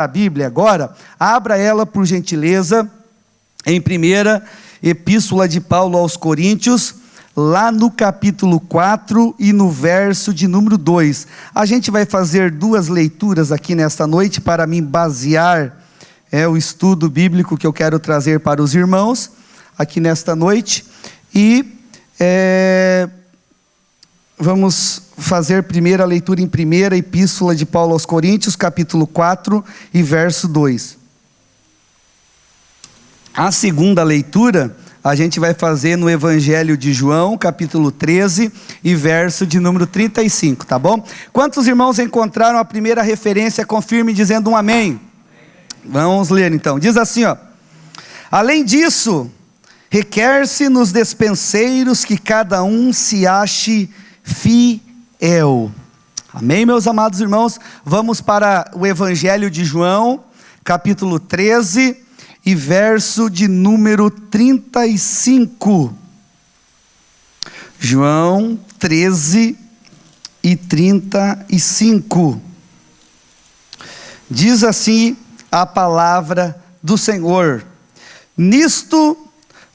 a Bíblia agora, abra ela por gentileza, em primeira Epístola de Paulo aos Coríntios, lá no capítulo 4 e no verso de número 2. A gente vai fazer duas leituras aqui nesta noite para me basear o estudo bíblico que eu quero trazer para os irmãos aqui nesta noite. E vamos fazer primeiro a leitura em primeira Epístola de Paulo aos Coríntios, capítulo 4 e verso 2. A segunda leitura a gente vai fazer no Evangelho de João, capítulo 13 e verso de número 35, tá bom? Quantos irmãos encontraram a primeira referência? Confirme dizendo um amém. Vamos ler então. Diz assim, ó: além disso, requer-se nos despenseiros que cada um se ache fiel. Amém, meus amados irmãos? Vamos para o Evangelho de João, capítulo 13 e verso de número 35. João 13 e 35. Diz assim a palavra do Senhor: nisto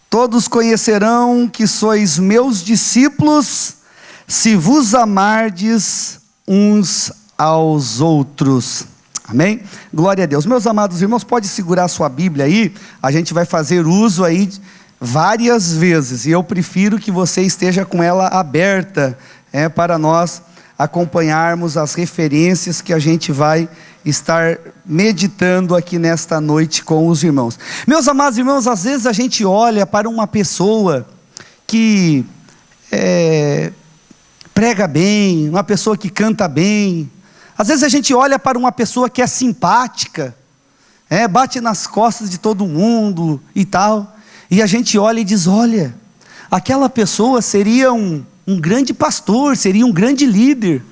todos conhecerão que sois meus discípulos, se vos amardes uns aos outros. Amém? Glória a Deus. Meus amados irmãos, pode segurar a sua Bíblia aí, a gente vai fazer uso aí várias vezes, e eu prefiro que você esteja com ela aberta, para nós acompanharmos as referências que a gente vai estar meditando aqui nesta noite com os irmãos. Meus amados irmãos, às vezes a gente olha para uma pessoa que prega bem, uma pessoa que canta bem. Às vezes a gente olha para uma pessoa que é simpática, bate nas costas de todo mundo e tal, e a gente olha e diz: olha, aquela pessoa seria um grande pastor, seria um grande líder.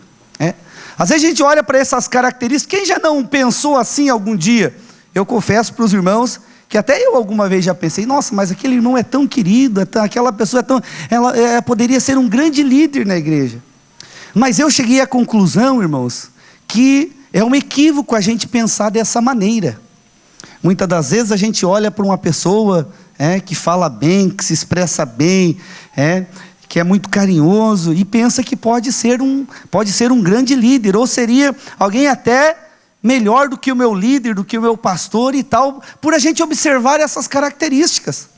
Às vezes a gente olha para essas características. Quem já não pensou assim algum dia? Eu confesso para os irmãos que até eu alguma vez já pensei: nossa, mas aquele irmão é tão querido, aquela pessoa é tão, ela poderia ser um grande líder na igreja. Mas eu cheguei à conclusão, irmãos, que é um equívoco a gente pensar dessa maneira. Muitas das vezes a gente olha para uma pessoa que fala bem, que se expressa bem, que é muito carinhoso, e pensa que pode ser um grande líder, ou seria alguém até melhor do que o meu líder, do que o meu pastor e tal, por a gente observar essas características.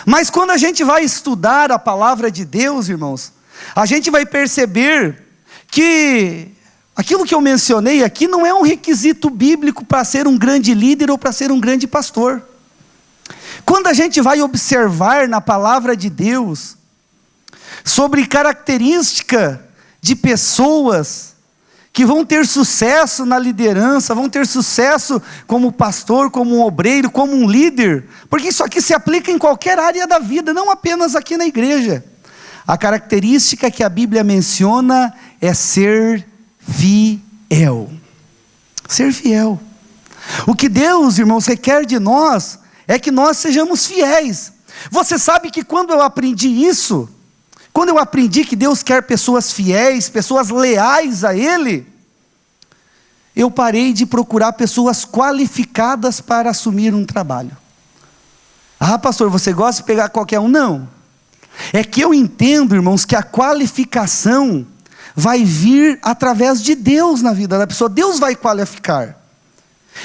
Mas quando a gente vai estudar a palavra de Deus, irmãos, a gente vai perceber que aquilo que eu mencionei aqui não é um requisito bíblico para ser um grande líder ou para ser um grande pastor. Quando a gente vai observar na palavra de Deus sobre característica de pessoas que vão ter sucesso na liderança, vão ter sucesso como pastor, como um obreiro, como um líder, porque isso aqui se aplica em qualquer área da vida, não apenas aqui na igreja. A característica que a Bíblia menciona é ser fiel. Ser fiel. O que Deus, irmãos, requer de nós é que nós sejamos fiéis. Você sabe que quando eu aprendi isso, quando eu aprendi que Deus quer pessoas fiéis, pessoas leais a Ele, eu parei de procurar pessoas qualificadas para assumir um trabalho. Ah, pastor, você gosta de pegar qualquer um? Não. É que eu entendo, irmãos, que a qualificação vai vir através de Deus na vida da pessoa. Deus vai qualificar.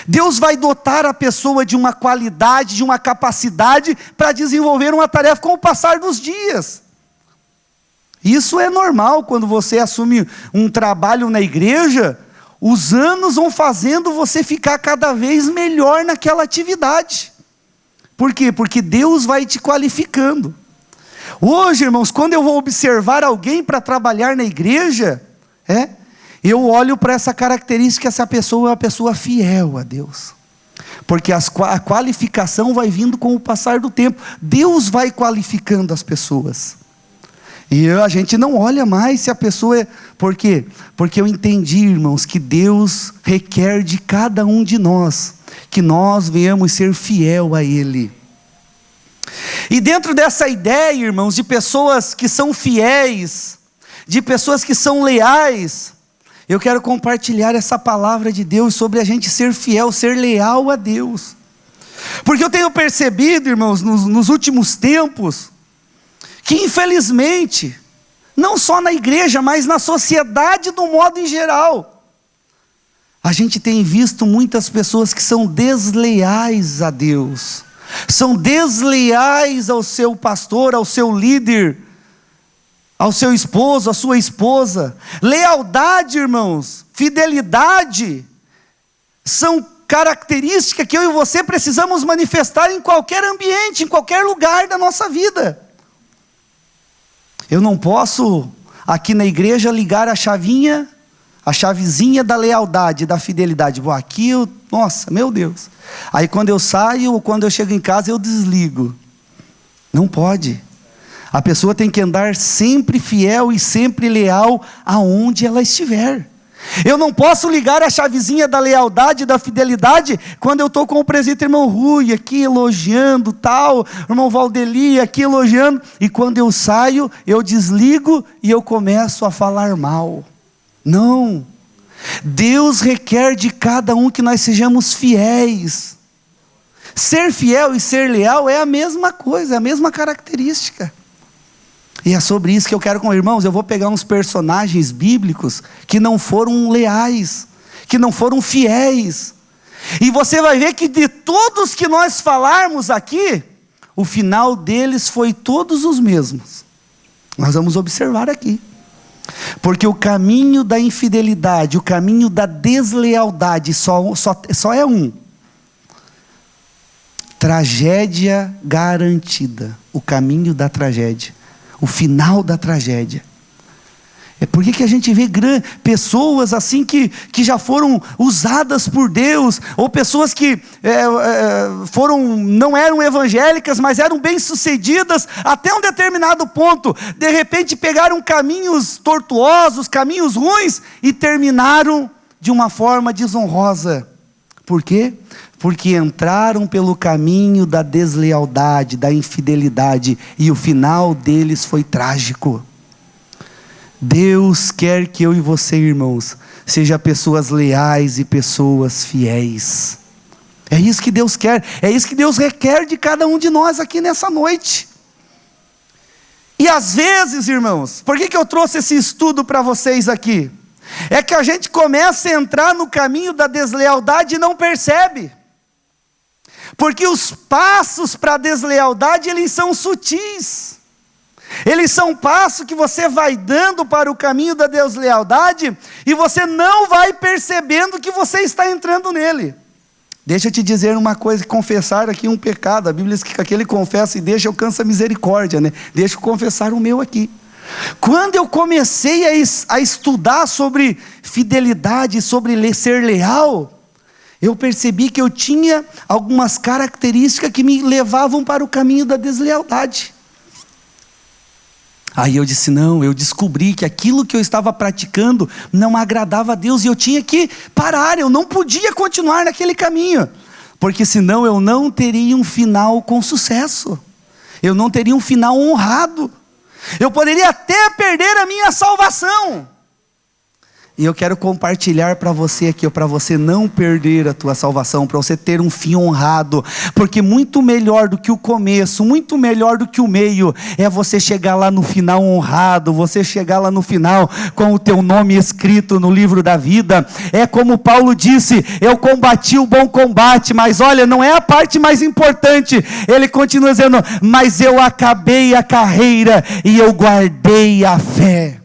Deus vai dotar a pessoa de uma qualidade, de uma capacidade para desenvolver uma tarefa com o passar dos dias. Isso é normal quando você assume um trabalho na igreja. Os anos vão fazendo você ficar cada vez melhor naquela atividade. Por quê? Porque Deus vai te qualificando. Hoje, irmãos, quando eu vou observar alguém para trabalhar na igreja, eu olho para essa característica, essa pessoa é uma pessoa fiel a Deus. Porque a qualificação vai vindo com o passar do tempo. Deus vai qualificando as pessoas. E a gente não olha mais se a pessoa é... Por quê? Porque eu entendi, irmãos, que Deus requer de cada um de nós que nós venhamos ser fiel a Ele. E dentro dessa ideia, irmãos, de pessoas que são fiéis, de pessoas que são leais, Eu quero compartilhar essa palavra de Deus sobre a gente ser fiel, ser leal a Deus. Porque eu tenho percebido, irmãos, nos últimos tempos, que infelizmente, não só na igreja, mas na sociedade do modo em geral, a gente tem visto muitas pessoas que são desleais a Deus, são desleais ao seu pastor, ao seu líder, ao seu esposo, à sua esposa. Lealdade, irmãos, fidelidade, são características que eu e você precisamos manifestar em qualquer ambiente, em qualquer lugar da nossa vida. Eu não posso, aqui na igreja, ligar a chavezinha da lealdade, da fidelidade. Bom, aqui eu, nossa, meu Deus. Aí quando eu saio ou quando eu chego em casa eu desligo. Não pode. A pessoa tem que andar sempre fiel e sempre leal aonde ela estiver. Eu não posso ligar a chavezinha da lealdade, da fidelidade, quando eu estou com o presbítero irmão Rui aqui elogiando tal, irmão Valdeli aqui elogiando, e quando eu saio, eu desligo e eu começo a falar mal. Não. Deus requer de cada um que nós sejamos fiéis. Ser fiel e ser leal é a mesma coisa, é a mesma característica. E é sobre isso que eu quero com irmãos. Eu vou pegar uns personagens bíblicos que não foram leais, que não foram fiéis. E você vai ver que de todos que nós falarmos aqui, o final deles foi todos os mesmos. Nós vamos observar aqui. Porque o caminho da infidelidade, o caminho da deslealdade só é um. Tragédia garantida. O caminho da tragédia. O final da tragédia. É por que a gente vê pessoas assim que já foram usadas por Deus, ou pessoas que não eram evangélicas, mas eram bem-sucedidas até um determinado ponto, de repente pegaram caminhos tortuosos, caminhos ruins, e terminaram de uma forma desonrosa. Por quê? Porque entraram pelo caminho da deslealdade, da infidelidade, e o final deles foi trágico. Deus quer que eu e você, irmãos, sejam pessoas leais e pessoas fiéis. É isso que Deus quer, é isso que Deus requer de cada um de nós aqui nessa noite. E às vezes, irmãos, por que eu trouxe esse estudo para vocês aqui? É que a gente começa a entrar no caminho da deslealdade e não percebe. Porque os passos para a deslealdade, eles são sutis. Eles são passos que você vai dando para o caminho da deslealdade, e você não vai percebendo que você está entrando nele. Deixa eu te dizer uma coisa, confessar aqui um pecado. A Bíblia diz que aquele confessa e deixa alcança misericórdia, né? Deixa eu confessar o meu aqui. Quando eu comecei a estudar sobre fidelidade, sobre ser leal, eu percebi que eu tinha algumas características que me levavam para o caminho da deslealdade. Aí eu disse, não, eu descobri que aquilo que eu estava praticando não agradava a Deus, e eu tinha que parar, eu não podia continuar naquele caminho, porque senão eu não teria um final com sucesso, eu não teria um final honrado, eu poderia até perder a minha salvação. E eu quero compartilhar para você aqui, para você não perder a tua salvação, para você ter um fim honrado, porque muito melhor do que o começo, muito melhor do que o meio, é você chegar lá no final honrado, você chegar lá no final com o teu nome escrito no livro da vida. É como Paulo disse, eu combati o bom combate, mas olha, não é a parte mais importante, ele continua dizendo, mas eu acabei a carreira e eu guardei a fé.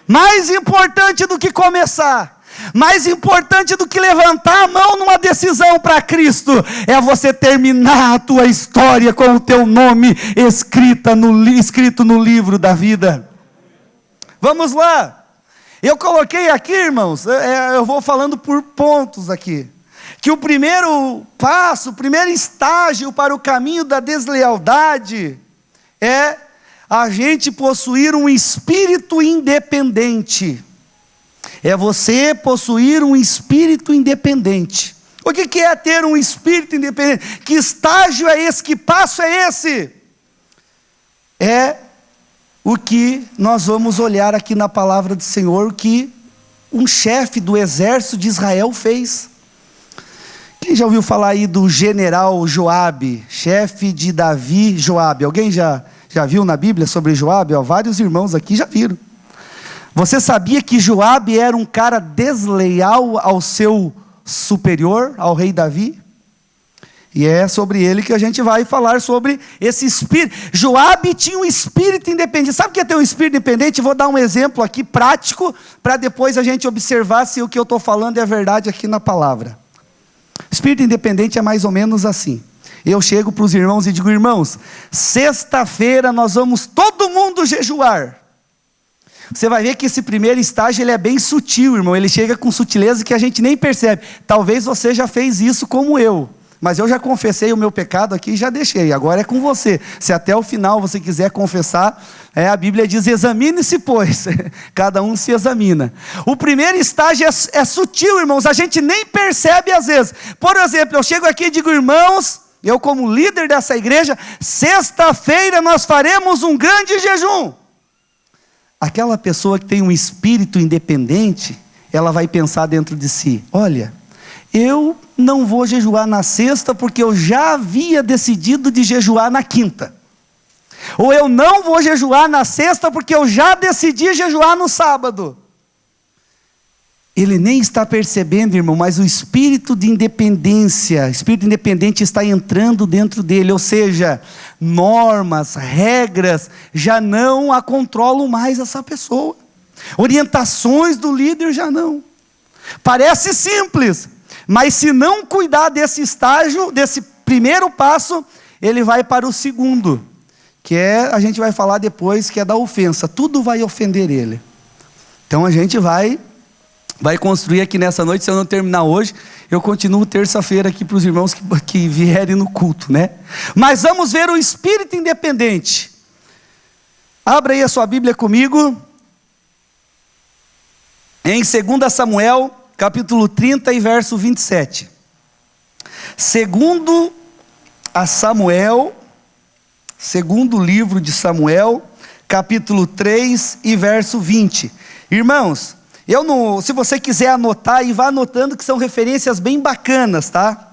Mais importante do que começar, mais importante do que levantar a mão numa decisão para Cristo, é você terminar a tua história com o teu nome escrito no livro da vida. Vamos lá, eu coloquei aqui, irmãos, eu vou falando por pontos aqui, que o primeiro passo, o primeiro estágio para o caminho da deslealdade, é a gente possuir um espírito independente. É você possuir um espírito independente. O que é ter um espírito independente? Que estágio é esse? Que passo é esse? É o que nós vamos olhar aqui na palavra do Senhor, que um chefe do exército de Israel fez. Quem já ouviu falar aí do general Joabe, chefe de Davi, Joabe? Alguém já viu na Bíblia sobre Joabe? Vários irmãos aqui já viram. Você sabia que Joabe era um cara desleal ao seu superior, ao rei Davi? E é sobre ele que a gente vai falar, sobre esse espírito. Joabe tinha um espírito independente. Sabe o que é ter um espírito independente? Vou dar um exemplo aqui prático, para depois a gente observar se o que eu estou falando é verdade aqui na palavra. Espírito independente é mais ou menos assim. Eu chego para os irmãos e digo: irmãos, sexta-feira nós vamos todo mundo jejuar. Você vai ver que esse primeiro estágio ele é bem sutil, irmão. Ele chega com sutileza que a gente nem percebe. Talvez você já fez isso como eu. Mas eu já confessei o meu pecado aqui e já deixei. Agora é com você. Se até o final você quiser confessar, a Bíblia diz: examine-se, pois. Cada um se examina. O primeiro estágio é sutil, irmãos. A gente nem percebe às vezes. Por exemplo, eu chego aqui e digo: irmãos, eu como líder dessa igreja, sexta-feira nós faremos um grande jejum. Aquela pessoa que tem um espírito independente, ela vai pensar dentro de si: olha, eu não vou jejuar na sexta porque eu já havia decidido de jejuar na quinta. Ou eu não vou jejuar na sexta porque eu já decidi jejuar no sábado. Ele nem está percebendo, irmão, mas o espírito de independência, espírito independente está entrando dentro dele. Ou seja, normas, regras, já não a controlam mais essa pessoa. Orientações do líder já não. Parece simples, mas se não cuidar desse estágio, desse primeiro passo, ele vai para o segundo, que a gente vai falar depois, que é da ofensa. Tudo vai ofender ele. Então a gente vai construir aqui nessa noite. Se eu não terminar hoje, eu continuo terça-feira aqui para os irmãos que vierem no culto, né? Mas vamos ver o espírito independente. Abra aí a sua Bíblia comigo, em 2 Samuel, capítulo 30 e verso 27. Segundo livro de Samuel, capítulo 3 e verso 20. Irmãos, se você quiser anotar, e vá anotando, que são referências bem bacanas, tá?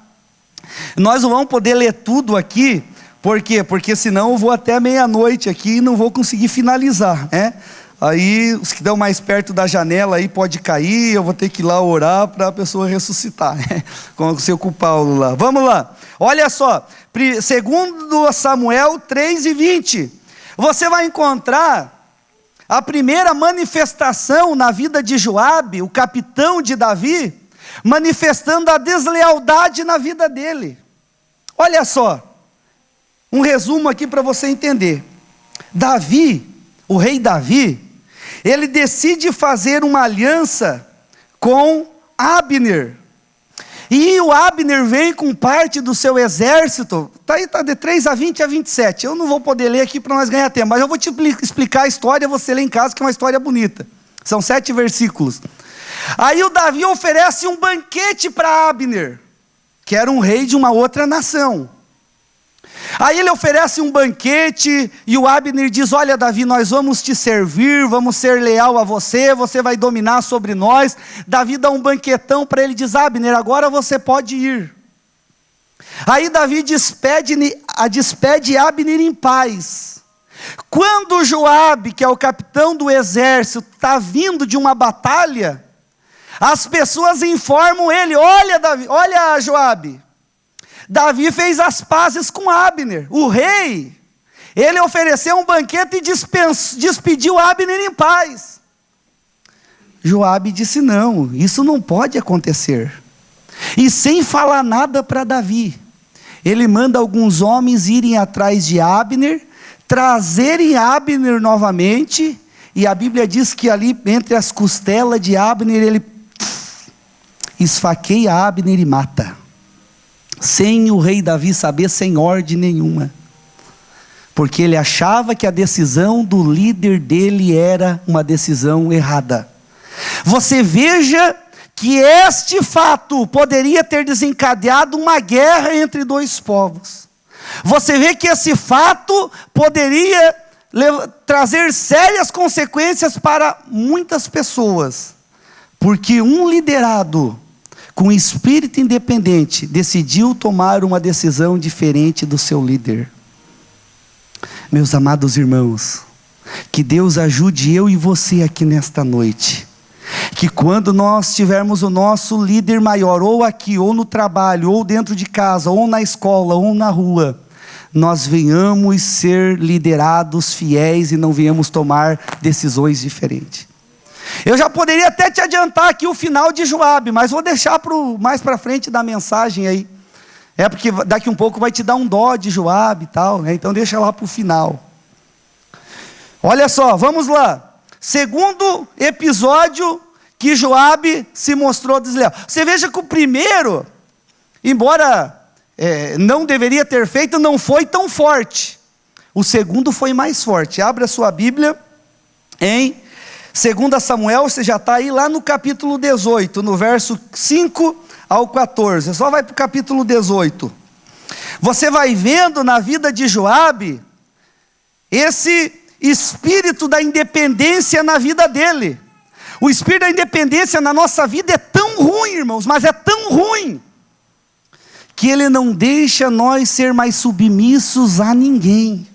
Nós não vamos poder ler tudo aqui. Por quê? Porque senão eu vou até meia-noite aqui e não vou conseguir finalizar, né? Aí os que estão mais perto da janela aí pode cair, eu vou ter que ir lá orar para a pessoa ressuscitar, né? Como aconteceu com o Paulo lá. Vamos lá, olha só, segundo Samuel 3 e 20, você vai encontrar a primeira manifestação na vida de Joabe, o capitão de Davi, manifestando a deslealdade na vida dele. Olha só, um resumo aqui para você entender. Davi, o rei Davi, ele decide fazer uma aliança com Abner. E o Abner vem com parte do seu exército. Está de 3 a 20 a 27. Eu não vou poder ler aqui para nós ganhar tempo, mas eu vou te explicar a história, você lê em casa, que é uma história bonita. São 7 versículos. Aí o Davi oferece um banquete para Abner, que era um rei de uma outra nação. Aí ele oferece um banquete, e o Abner diz: olha, Davi, nós vamos te servir, vamos ser leal a você, você vai dominar sobre nós. Davi dá um banquetão para ele, diz: Abner, agora você pode ir. Aí Davi despede Abner em paz. Quando Joabe, que é o capitão do exército, está vindo de uma batalha, as pessoas informam ele: olha, Davi, olha, Joabe, Davi fez as pazes com Abner, o rei. Ele ofereceu um banquete e despediu Abner em paz. Joabe disse: não, isso não pode acontecer. E sem falar nada para Davi, ele manda alguns homens irem atrás de Abner, trazerem Abner novamente, e a Bíblia diz que ali entre as costelas de Abner, ele esfaqueia Abner e mata. Sem o rei Davi saber, sem ordem nenhuma, porque ele achava que a decisão do líder dele era uma decisão errada. Você veja que este fato poderia ter desencadeado uma guerra entre dois povos. Você vê que esse fato poderia trazer sérias consequências para muitas pessoas, Porque um liderado com espírito independente decidiu tomar uma decisão diferente do seu líder. Meus amados irmãos, que Deus ajude eu e você aqui nesta noite, que quando nós tivermos o nosso líder maior, ou aqui, ou no trabalho, ou dentro de casa, ou na escola, ou na rua, nós venhamos ser liderados fiéis e não venhamos tomar decisões diferentes. Eu já poderia até te adiantar aqui o final de Joabe, mas vou deixar mais para frente da mensagem aí. Porque daqui um pouco vai te dar um dó de Joabe e tal, né? Então deixa lá para o final. Olha só, vamos lá. Segundo episódio que Joabe se mostrou desleal. Você veja que o primeiro, embora não deveria ter feito, não foi tão forte. O segundo foi mais forte. Abra a sua Bíblia em 2 Samuel, você já está aí lá no capítulo 18, no verso 5 ao 14. Só vai para o capítulo 18. Você vai vendo na vida de Joabe esse espírito da independência na vida dele. O espírito da independência na nossa vida é tão ruim, irmãos, mas é tão ruim, que ele não deixa nós ser mais submissos a ninguém.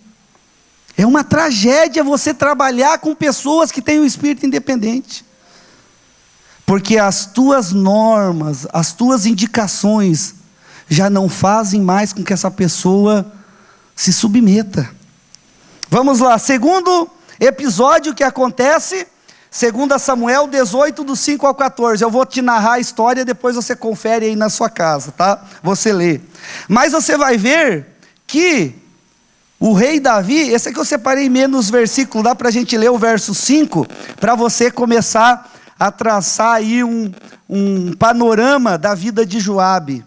É uma tragédia você trabalhar com pessoas que têm um espírito independente, porque as tuas normas, as tuas indicações, já não fazem mais com que essa pessoa se submeta. Vamos lá, segundo episódio que acontece, 2 Samuel 18, do 5 ao 14. Eu vou te narrar a história, depois você confere aí na sua casa, tá? Você lê. Mas você vai ver que o rei Davi, esse aqui eu separei menos versículo, dá para a gente ler o verso 5, para você começar a traçar aí um panorama da vida de Joabe.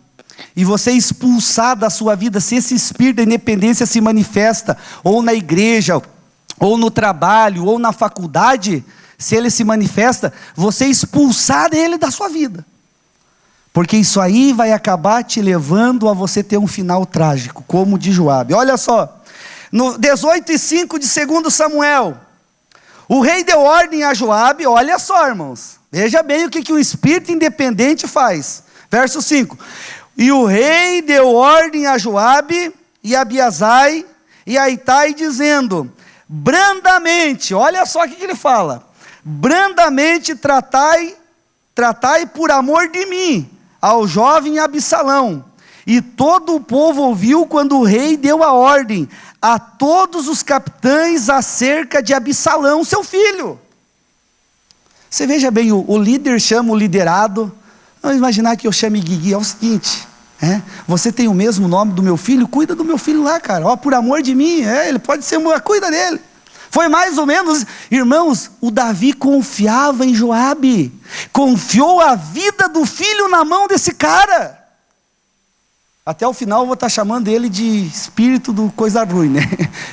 E você expulsar da sua vida, se esse espírito da independência se manifesta, ou na igreja, ou no trabalho, ou na faculdade, se ele se manifesta, você expulsar ele da sua vida, porque isso aí vai acabar te levando a você ter um final trágico, como o de Joabe. Olha só, no 18:5 de 2 Samuel, o rei deu ordem a Joabe. Olha só, irmãos, veja bem o que um espírito independente faz. Verso 5, e o rei deu ordem a Joabe e a Abiasai e a Itai, dizendo, brandamente, olha só o que ele fala, brandamente tratai por amor de mim, ao jovem Absalão. E todo o povo ouviu quando o rei deu a ordem a todos os capitães acerca de Absalão, seu filho. Você veja bem, o líder chama o liderado. Vamos imaginar que eu chame Guigui, é o seguinte, você tem o mesmo nome do meu filho, cuida do meu filho lá, cara, por amor de mim, ele pode ser, cuida dele. Foi mais ou menos, irmãos, o Davi confiava em Joabe, confiou a vida do filho na mão desse cara. Até o final eu vou estar chamando ele de espírito do coisa ruim, né?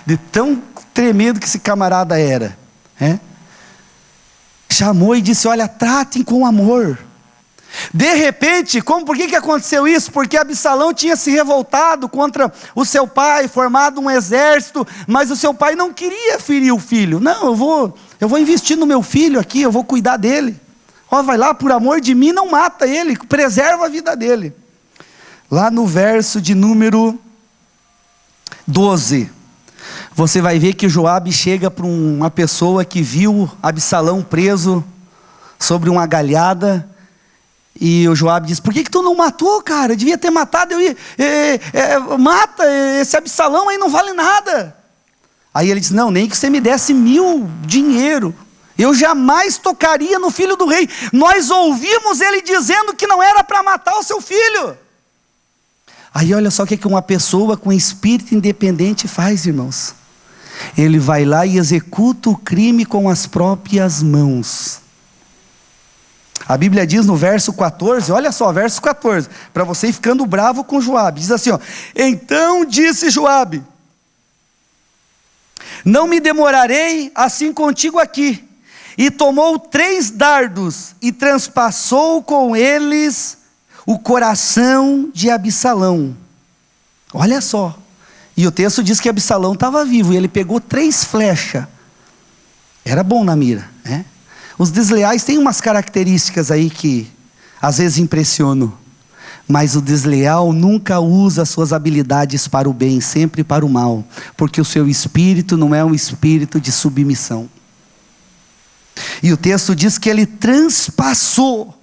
De tão tremendo que esse camarada era. Chamou e disse, olha, tratem com amor. De repente, por que aconteceu isso? Porque Absalão tinha se revoltado contra o seu pai, formado um exército, mas o seu pai não queria ferir o filho. Não, eu vou investir no meu filho aqui, eu vou cuidar dele. Vai lá, por amor de mim, não mata ele, preserva a vida dele. Lá no verso de número 12, você vai ver que Joabe chega para uma pessoa que viu Absalão preso sobre uma galhada, e o Joabe diz, por que tu não matou, cara? Eu devia ter matado, mata, esse Absalão aí não vale nada. Aí ele diz, não, nem que você me desse 1000 dinheiro, eu jamais tocaria no filho do rei. Nós ouvimos ele dizendo que não era para matar o seu filho. Aí olha só o que uma pessoa com espírito independente faz, irmãos. Ele vai lá e executa o crime com as próprias mãos. A Bíblia diz no verso 14, olha só, verso 14, para você ir ficando bravo com Joabe, diz assim, então disse Joabe, não me demorarei assim contigo aqui, e tomou 3 dardos, e transpassou com eles o coração de Absalão. Olha só, e o texto diz que Absalão estava vivo, e ele pegou 3 flechas, era bom na mira, Os desleais têm umas características aí que às vezes impressionam. Mas o desleal nunca usa suas habilidades para o bem, sempre para o mal. Porque o seu espírito não é um espírito de submissão. E o texto diz que ele transpassou.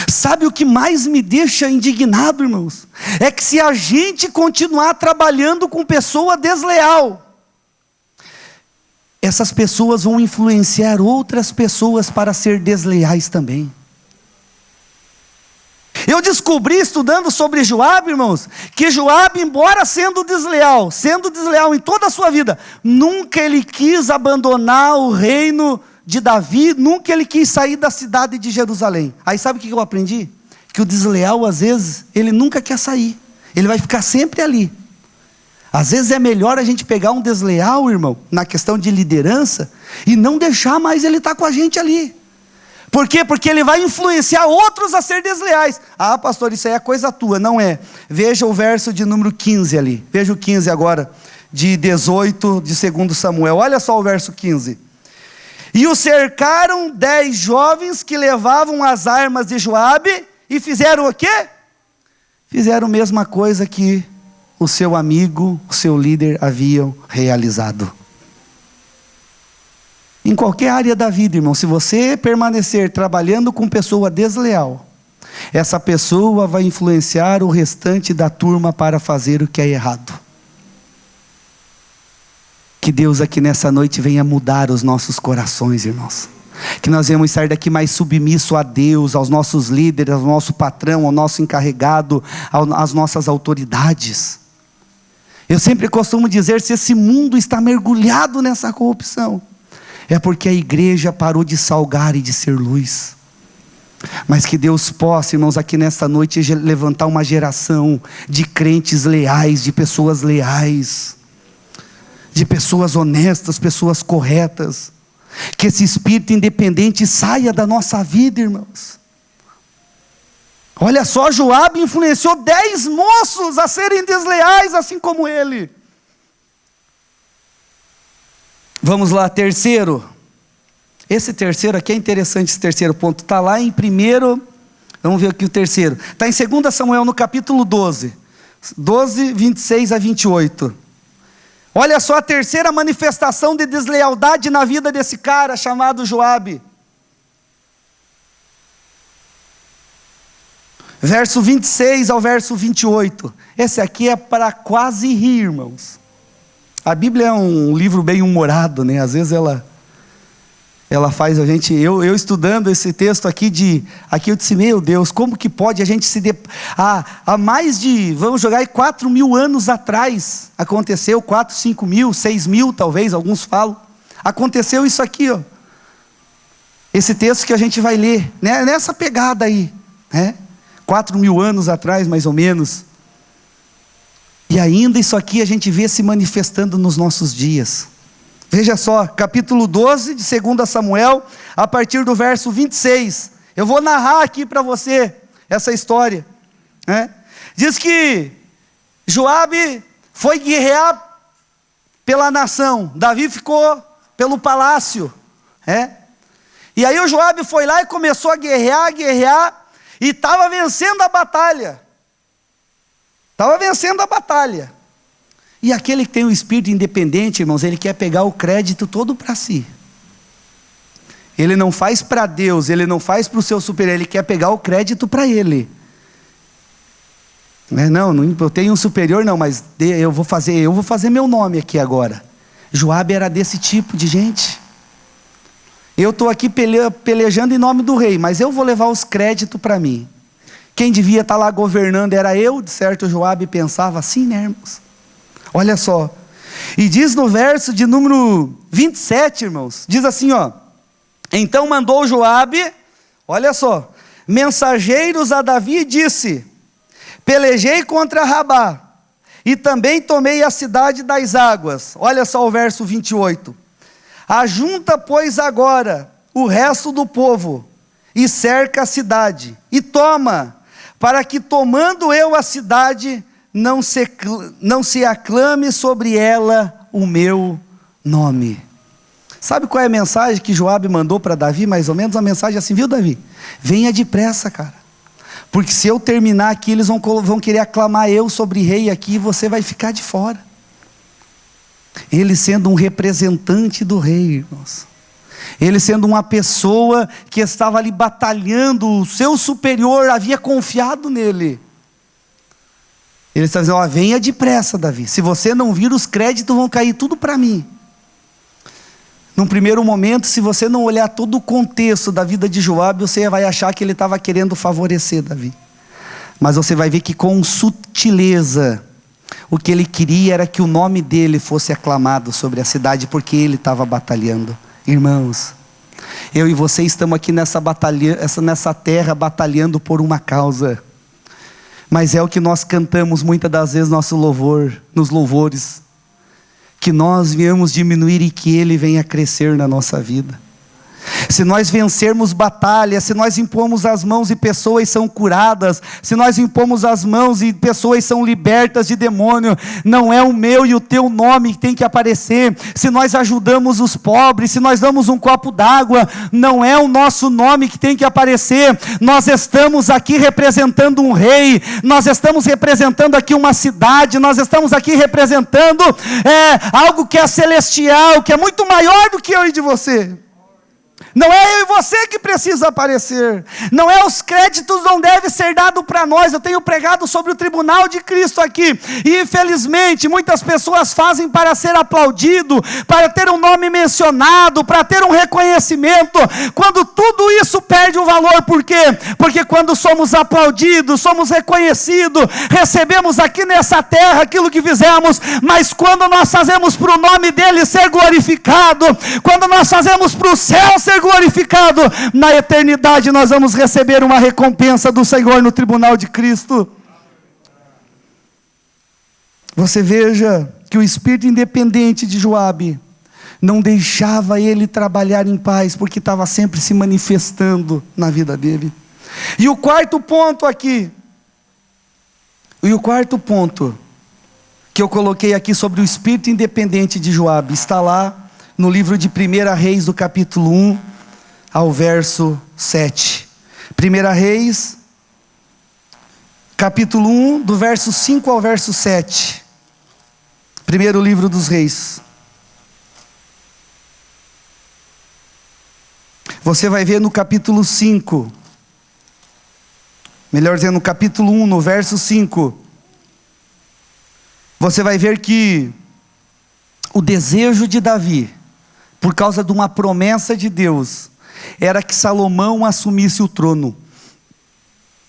Sabe o que mais me deixa indignado, irmãos? É que se a gente continuar trabalhando com pessoa desleal, essas pessoas vão influenciar outras pessoas para ser desleais também. Eu descobri, estudando sobre Joabe, irmãos, que Joabe, embora sendo desleal em toda a sua vida, nunca ele quis abandonar o reino de Davi, nunca ele quis sair da cidade de Jerusalém. Aí sabe o que eu aprendi? Que o desleal, às vezes, ele nunca quer sair, ele vai ficar sempre ali. Às vezes é melhor a gente pegar um desleal, irmão, na questão de liderança, e não deixar mais ele estar com a gente ali. Por quê? Porque ele vai influenciar outros a ser desleais. Ah, pastor, isso aí é coisa tua. Não é. Veja o verso de número 15 ali. Veja o 15 agora, de 18 de 2 Samuel. Olha só o verso 15. E o cercaram 10 jovens que levavam as armas de Joabe e fizeram o quê? Fizeram a mesma coisa que o seu amigo, o seu líder haviam realizado. Em qualquer área da vida, irmão, se você permanecer trabalhando com pessoa desleal, essa pessoa vai influenciar o restante da turma para fazer o que é errado. Que Deus aqui nessa noite venha mudar os nossos corações, irmãos. Que nós venhamos estar daqui mais submisso a Deus, aos nossos líderes, ao nosso patrão, ao nosso encarregado, às nossas autoridades. Eu sempre costumo dizer, se esse mundo está mergulhado nessa corrupção, é porque a igreja parou de salgar e de ser luz. Mas que Deus possa, irmãos, aqui nesta noite levantar uma geração de crentes leais, de pessoas leais, de pessoas honestas, pessoas corretas. Que esse espírito independente saia da nossa vida, irmãos. Olha só, Joabe influenciou 10 moços a serem desleais, assim como ele. Vamos lá, terceiro. Esse terceiro aqui é interessante, esse terceiro ponto. Está lá em primeiro, vamos ver aqui o terceiro. Está em 2 Samuel, no capítulo 12. 12, 26 a 28. Olha só a terceira manifestação de deslealdade na vida desse cara chamado Joabe. Verso 26 ao verso 28. Esse aqui é para quase rir, irmãos. A Bíblia é um livro bem humorado, né? Às vezes ela faz a gente... Eu estudando esse texto aqui, eu disse, meu Deus, como que pode a gente se... Há mais de, vamos jogar aí, 4.000 anos atrás, aconteceu, 4, 5.000, 6.000 talvez, alguns falam. Aconteceu isso aqui, ó. Esse texto que a gente vai ler, né? Nessa pegada aí, né? 4.000 anos atrás, mais ou menos. E ainda isso aqui a gente vê se manifestando nos nossos dias. Veja só, capítulo 12 de 2 Samuel, a partir do verso 26. Eu vou narrar aqui para você essa história, né? Diz que Joabe foi guerrear pela nação, Davi ficou pelo palácio, né? E aí o Joabe foi lá e começou a guerrear, e estava vencendo a batalha. E aquele que tem um espírito independente, irmãos, ele quer pegar o crédito todo para si. Ele não faz para Deus, ele não faz para o seu superior, ele quer pegar o crédito para ele. Não, eu tenho um superior, não, mas eu vou fazer meu nome aqui agora. Joabe era desse tipo de gente. Eu estou aqui pelejando em nome do rei, mas eu vou levar os créditos para mim. Quem devia estar lá governando era eu, de certo Joabe pensava assim, né, irmãos? Olha só, e diz no verso de número 27, irmãos, diz assim, ó: então mandou Joabe, olha só, mensageiros a Davi e disse: pelejei contra Rabá, e também tomei a cidade das águas. Olha só o verso 28. Ajunta, pois, agora o resto do povo, e cerca a cidade, e toma, para que tomando eu a cidade, não se aclame sobre ela o meu nome. Sabe qual é a mensagem que Joabe mandou para Davi? Mais ou menos a mensagem assim, viu, Davi? Venha depressa, cara. Porque se eu terminar aqui, eles vão querer aclamar eu sobre rei aqui, e você vai ficar de fora. Ele sendo um representante do rei, irmãos. Ele sendo uma pessoa que estava ali batalhando, o seu superior havia confiado nele. Ele está dizendo, ó, venha depressa, Davi. Se você não vir, os créditos vão cair tudo para mim. Num primeiro momento, se você não olhar todo o contexto da vida de Joabe, você vai achar que ele estava querendo favorecer Davi. Mas você vai ver que com sutileza, o que ele queria era que o nome dele fosse aclamado sobre a cidade, porque ele estava batalhando. Irmãos, eu e você estamos aqui nessa terra batalhando por uma causa. Mas é o que nós cantamos muitas das vezes nosso louvor, nos louvores. Que nós viemos diminuir e que Ele venha crescer na nossa vida. Se nós vencermos batalhas, se nós impomos as mãos e pessoas são curadas, se nós impomos as mãos e pessoas são libertas de demônio, não é o meu e o teu nome que tem que aparecer. Se nós ajudamos os pobres, se nós damos um copo d'água, não é o nosso nome que tem que aparecer. Nós estamos aqui representando um rei, nós estamos representando aqui uma cidade, nós estamos aqui representando algo que é celestial, que é muito maior do que eu e de você. Não é eu e você que precisa aparecer. Não é os créditos não devem ser dados para nós. Eu tenho pregado sobre o tribunal de Cristo aqui. E infelizmente muitas pessoas fazem para ser aplaudido, para ter um nome mencionado, para ter um reconhecimento. Quando tudo isso perde o valor. Por quê? Porque quando somos aplaudidos, somos reconhecidos, recebemos aqui nessa terra aquilo que fizemos. Mas quando nós fazemos para o nome dele ser glorificado, quando nós fazemos para o céu ser glorificado, na eternidade nós vamos receber uma recompensa do Senhor no tribunal de Cristo. Você veja que o espírito independente de Joabe não deixava ele trabalhar em paz, porque estava sempre se manifestando na vida dele. E o quarto ponto aqui, que eu coloquei aqui sobre o espírito independente de Joabe, está lá no livro de 1 Reis, do capítulo 1 ao verso 7. 1 Reis, capítulo 1, do verso 5 ao verso 7. Primeiro livro dos reis. Você vai ver no capítulo 5, melhor dizendo, no capítulo 1, no verso 5. Você vai ver que o desejo de Davi, por causa de uma promessa de Deus, era que Salomão assumisse o trono.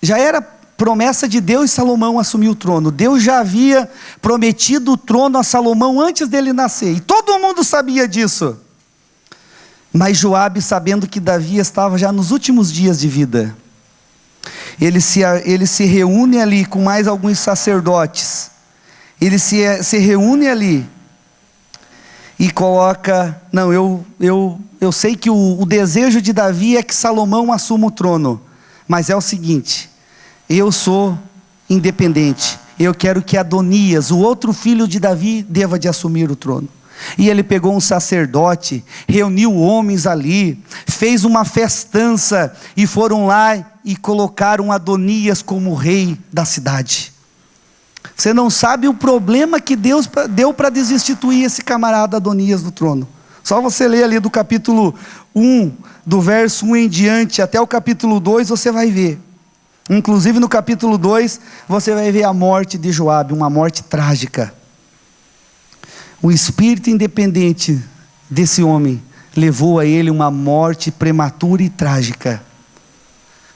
Já era promessa de Deus e Salomão assumir o trono. Deus já havia prometido o trono a Salomão antes dele nascer, e todo mundo sabia disso. Mas Joabe, sabendo que Davi estava já nos últimos dias de vida, ele se reúne ali com mais alguns sacerdotes, ele se reúne ali e coloca, não, eu sei que o desejo de Davi é que Salomão assuma o trono, mas é o seguinte, eu sou independente, eu quero que Adonias, o outro filho de Davi, deva de assumir o trono. E ele pegou um sacerdote, reuniu homens ali, fez uma festança, e foram lá e colocaram Adonias como rei da cidade. Você não sabe o problema que Deus deu para desinstituir esse camarada Adonias do trono. Só você ler ali do capítulo 1, do verso 1 em diante, até o capítulo 2, você vai ver. Inclusive no capítulo 2, você vai ver a morte de Joabe, uma morte trágica. O espírito independente desse homem levou a ele uma morte prematura e trágica,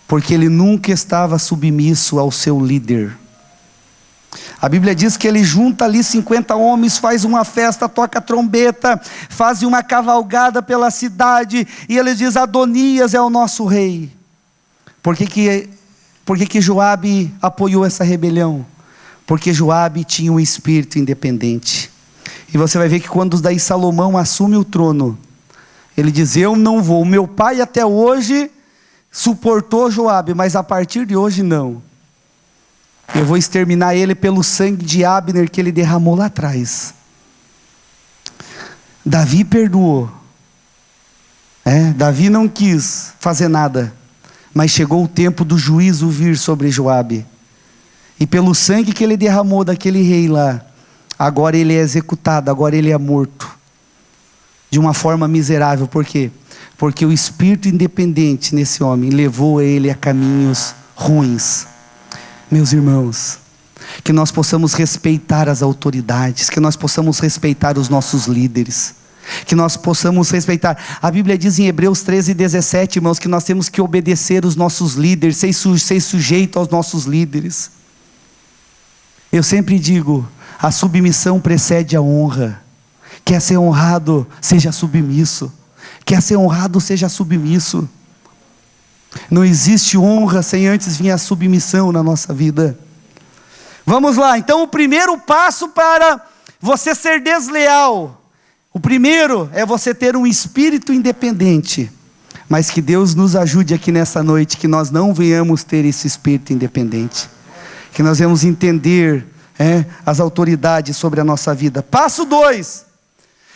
porque ele nunca estava submisso ao seu líder. A Bíblia diz que ele junta ali 50 homens, faz uma festa, toca trombeta, faz uma cavalgada pela cidade, e ele diz: Adonias é o nosso rei. Por que Joabe apoiou essa rebelião? Porque Joabe tinha um espírito independente. E você vai ver que quando daí Salomão assume o trono, ele diz: eu não vou, o meu pai até hoje suportou Joabe, mas a partir de hoje não. Eu vou exterminar ele pelo sangue de Abner que ele derramou lá atrás. Davi perdoou, Davi não quis fazer nada, mas chegou o tempo do juízo vir sobre Joabe. E pelo sangue que ele derramou daquele rei lá, agora ele é executado, agora ele é morto. De uma forma miserável. Por quê? Porque o espírito independente nesse homem levou ele a caminhos ruins. Meus irmãos, que nós possamos respeitar as autoridades, que nós possamos respeitar os nossos líderes, que nós possamos respeitar. A Bíblia diz em Hebreus 13:17, irmãos, que nós temos que obedecer os nossos líderes, ser sujeito aos nossos líderes. Eu sempre digo, a submissão precede a honra. Quer ser honrado, seja submisso. Quer ser honrado, seja submisso. Não existe honra sem antes vir a submissão na nossa vida. Vamos lá, então o primeiro passo para você ser desleal, o primeiro é você ter um espírito independente. Mas que Deus nos ajude aqui nessa noite, que nós não venhamos ter esse espírito independente, que nós venhamos entender as autoridades sobre a nossa vida. Passo 2,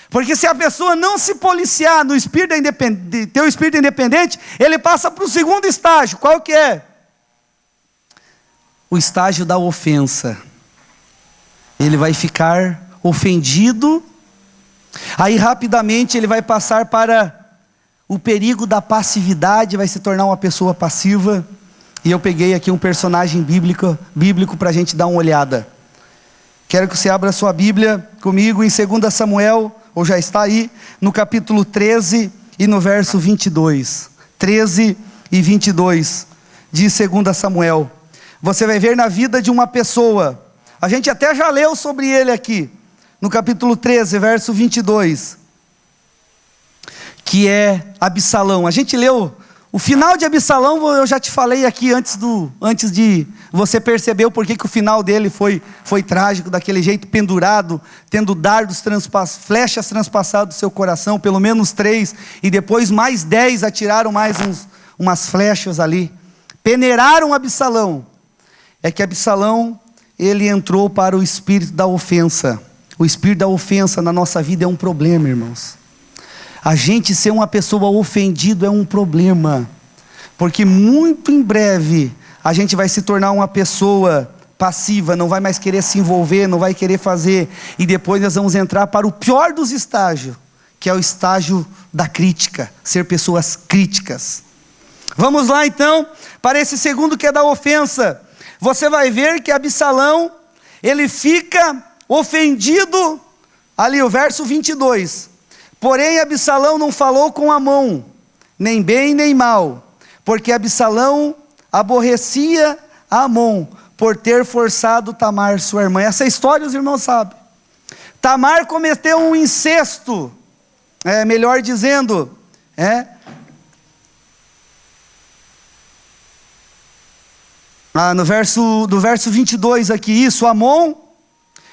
porque se a pessoa não se policiar no espírito independente, ter o espírito independente, ele passa para o segundo estágio. Qual que é? O estágio da ofensa. Ele vai ficar ofendido, aí rapidamente ele vai passar para o perigo da passividade, vai se tornar uma pessoa passiva. E eu peguei aqui um personagem bíblico para a gente dar uma olhada. Quero que você abra a sua Bíblia comigo em 2 Samuel, ou já está aí, no capítulo 13 e no verso 22. 13 e 22 de 2 Samuel. Você vai ver na vida de uma pessoa, a gente até já leu sobre ele aqui, no capítulo 13, verso 22, que é Absalão. A gente leu o final de Absalão, eu já te falei aqui antes de você perceber o porquê que o final dele foi trágico, daquele jeito, pendurado, tendo dardos, flechas transpassadas do seu coração, pelo menos 3, e depois mais 10 atiraram mais umas flechas ali, peneiraram Absalão. É que Absalão, ele entrou para o espírito da ofensa. O espírito da ofensa na nossa vida é um problema, irmãos. A gente ser uma pessoa ofendida é um problema, porque muito em breve a gente vai se tornar uma pessoa passiva, não vai mais querer se envolver, não vai querer fazer, e depois nós vamos entrar para o pior dos estágios, que é o estágio da crítica, ser pessoas críticas. Vamos lá então, para esse segundo que é da ofensa. Você vai ver que Absalão, ele fica ofendido, ali o verso 22, porém Absalão não falou com Amon, nem bem nem mal, porque Absalão aborrecia Amon, por ter forçado Tamar sua irmã. Essa história os irmãos sabem. Tamar cometeu um incesto, melhor dizendo, do verso 22 aqui, isso, Amon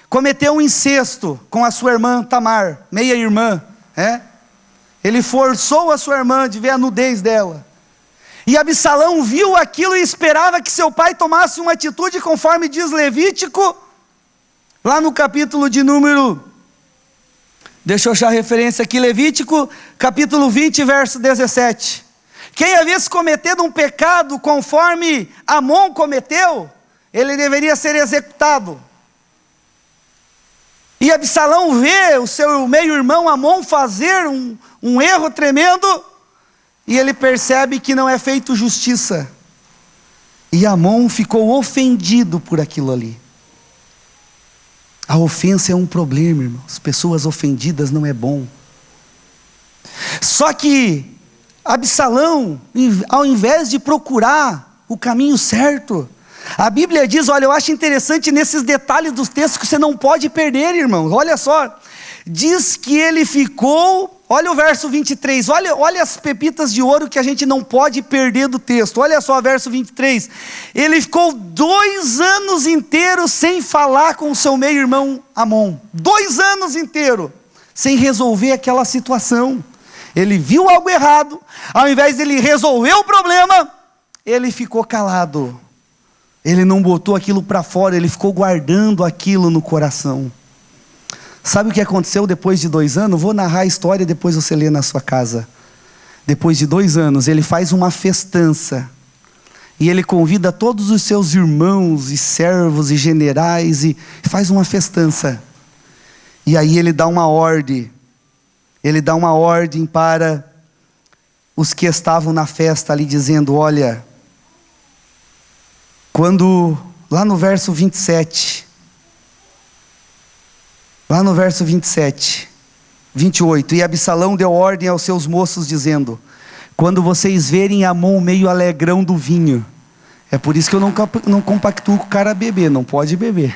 cometeu um incesto com a sua irmã Tamar, meia-irmã, ele forçou a sua irmã de ver a nudez dela, e Absalão viu aquilo e esperava que seu pai tomasse uma atitude, conforme diz Levítico, lá no capítulo de número, deixa eu achar a referência aqui, Levítico, capítulo 20, verso 17, quem havia se cometido um pecado conforme Amon cometeu, ele deveria ser executado. E Absalão vê o seu meio-irmão Amon fazer um erro tremendo, e ele percebe que não é feito justiça. E Amon ficou ofendido por aquilo ali. A ofensa é um problema, irmãos. Pessoas ofendidas não é bom. Só que Absalão, ao invés de procurar o caminho certo, a Bíblia diz, olha, eu acho interessante nesses detalhes dos textos que você não pode perder, irmãos, olha só, diz que ele ficou, olha o verso 23, olha as pepitas de ouro que a gente não pode perder do texto, olha só o verso 23, ele ficou 2 anos inteiros sem falar com o seu meio-irmão Amon, 2 anos inteiros, sem resolver aquela situação. Ele viu algo errado, ao invés de ele resolver o problema, ele ficou calado. Ele não botou aquilo para fora, ele ficou guardando aquilo no coração. Sabe o que aconteceu depois de 2 anos? Vou narrar a história e depois você lê na sua casa. Depois de 2 anos, ele faz uma festança. E ele convida todos os seus irmãos e servos e generais e faz uma festança. E aí ele dá uma ordem. Ele dá uma ordem para os que estavam na festa ali, dizendo: olha, quando, lá no verso 27, 28, e Absalão deu ordem aos seus moços, dizendo: quando vocês verem Amon meio alegrão do vinho, é por isso que eu não compactuo com o cara beber, não pode beber.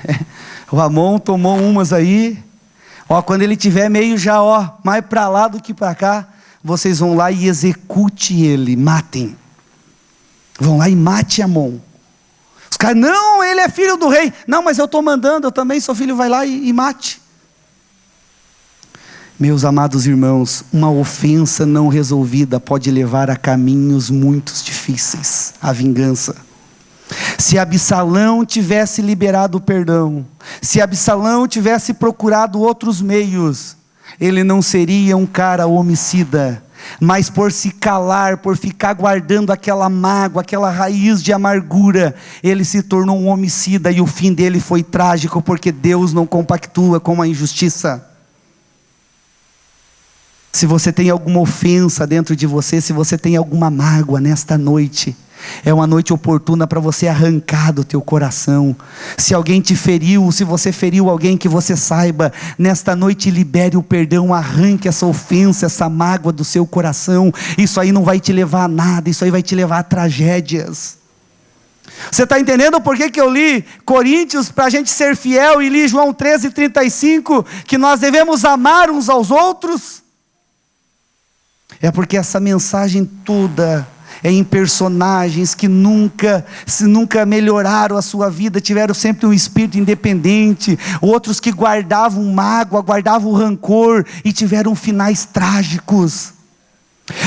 O Amon tomou umas aí, quando ele tiver meio já, mais para lá do que para cá, vocês vão lá e execute ele, matem. Vão lá e mate Amon. Os caras: não, ele é filho do rei. Não, mas eu estou mandando, eu também sou filho, vai lá e mate. Meus amados irmãos, uma ofensa não resolvida pode levar a caminhos muito difíceis, a vingança. Se Absalão tivesse liberado o perdão, se Absalão tivesse procurado outros meios, ele não seria um cara homicida, mas por se calar, por ficar guardando aquela mágoa, aquela raiz de amargura, ele se tornou um homicida, e o fim dele foi trágico, porque Deus não compactua com a injustiça. Se você tem alguma ofensa dentro de você, se você tem alguma mágoa nesta noite, é uma noite oportuna para você arrancar do teu coração. Se alguém te feriu, se você feriu alguém, que você saiba, nesta noite libere o perdão, arranque essa ofensa, essa mágoa do seu coração. Isso aí não vai te levar a nada, isso aí vai te levar a tragédias. Você está entendendo por que eu li Coríntios para a gente ser fiel, e li João 13:35, que nós devemos amar uns aos outros? É porque essa mensagem toda é em personagens que nunca melhoraram a sua vida, tiveram sempre um espírito independente, outros que guardavam mágoa, guardavam rancor e tiveram finais trágicos.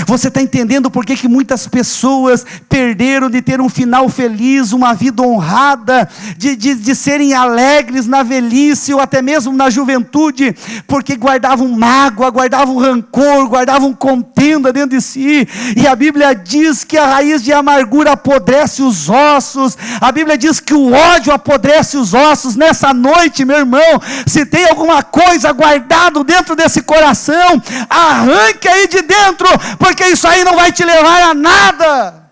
Você está entendendo por que muitas pessoas perderam de ter um final feliz, uma vida honrada, de serem alegres na velhice ou até mesmo na juventude, porque guardavam mágoa, guardavam rancor, guardavam contenda dentro de si? E a Bíblia diz que a raiz de amargura apodrece os ossos, a Bíblia diz que o ódio apodrece os ossos. Nessa noite, meu irmão, se tem alguma coisa guardado dentro desse coração, arranque aí de dentro, porque isso aí não vai te levar a nada.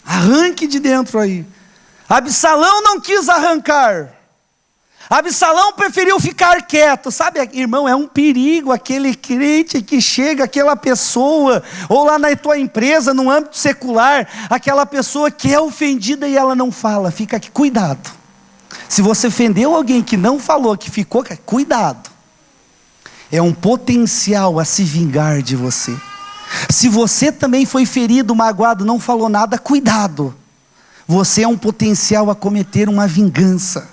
Arranque de dentro aí. Absalão não quis arrancar. Absalão preferiu ficar quieto. Sabe, irmão, é um perigo aquele crente que chega, aquela pessoa, ou lá na tua empresa, no âmbito secular, aquela pessoa que é ofendida e ela não fala. Fica aqui, cuidado. Se você ofendeu alguém que não falou, que ficou, cuidado. É um potencial a se vingar de você. Se você também foi ferido, magoado, não falou nada, cuidado. Você é um potencial a cometer uma vingança.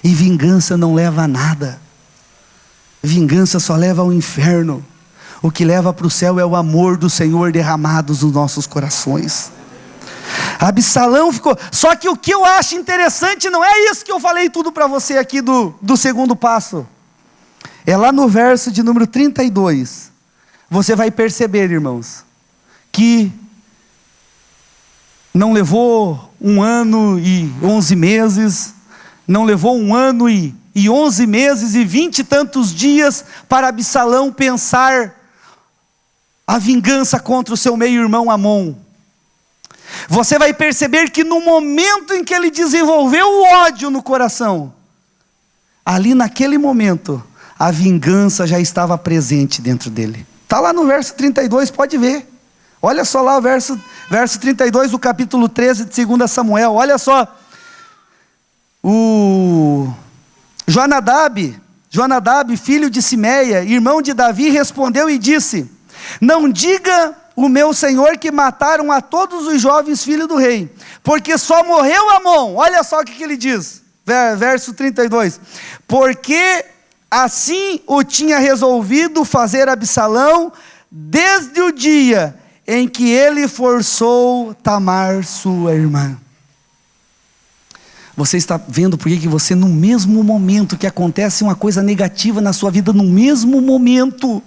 E vingança não leva a nada. Vingança só leva ao inferno. O que leva para o céu é o amor do Senhor derramado nos nossos corações. Absalão ficou. Só que o que eu acho interessante não é isso que eu falei tudo para você aqui do segundo passo. É lá no verso de número 32. Você vai perceber, irmãos, que não levou 1 ano e 11 meses, não levou 1 ano e 11 meses e 20 e tantos dias para Absalão pensar a vingança contra o seu meio-irmão Amon. Você vai perceber que no momento em que ele desenvolveu o ódio no coração, ali naquele momento, a vingança já estava presente dentro dele. Está lá no verso 32, pode ver. Olha só lá o verso 32 do capítulo 13 de 2 Samuel. Olha só. O Jonadab, filho de Simeia, irmão de Davi, respondeu e disse: não diga o meu senhor que mataram a todos os jovens filhos do rei, porque só morreu Amon. Olha só o que ele diz, verso 32. Porque assim o tinha resolvido fazer Absalão, desde o dia em que ele forçou Tamar, sua irmã. Você está vendo por que você, no mesmo momento que acontece uma coisa negativa na sua vida, no mesmo momento,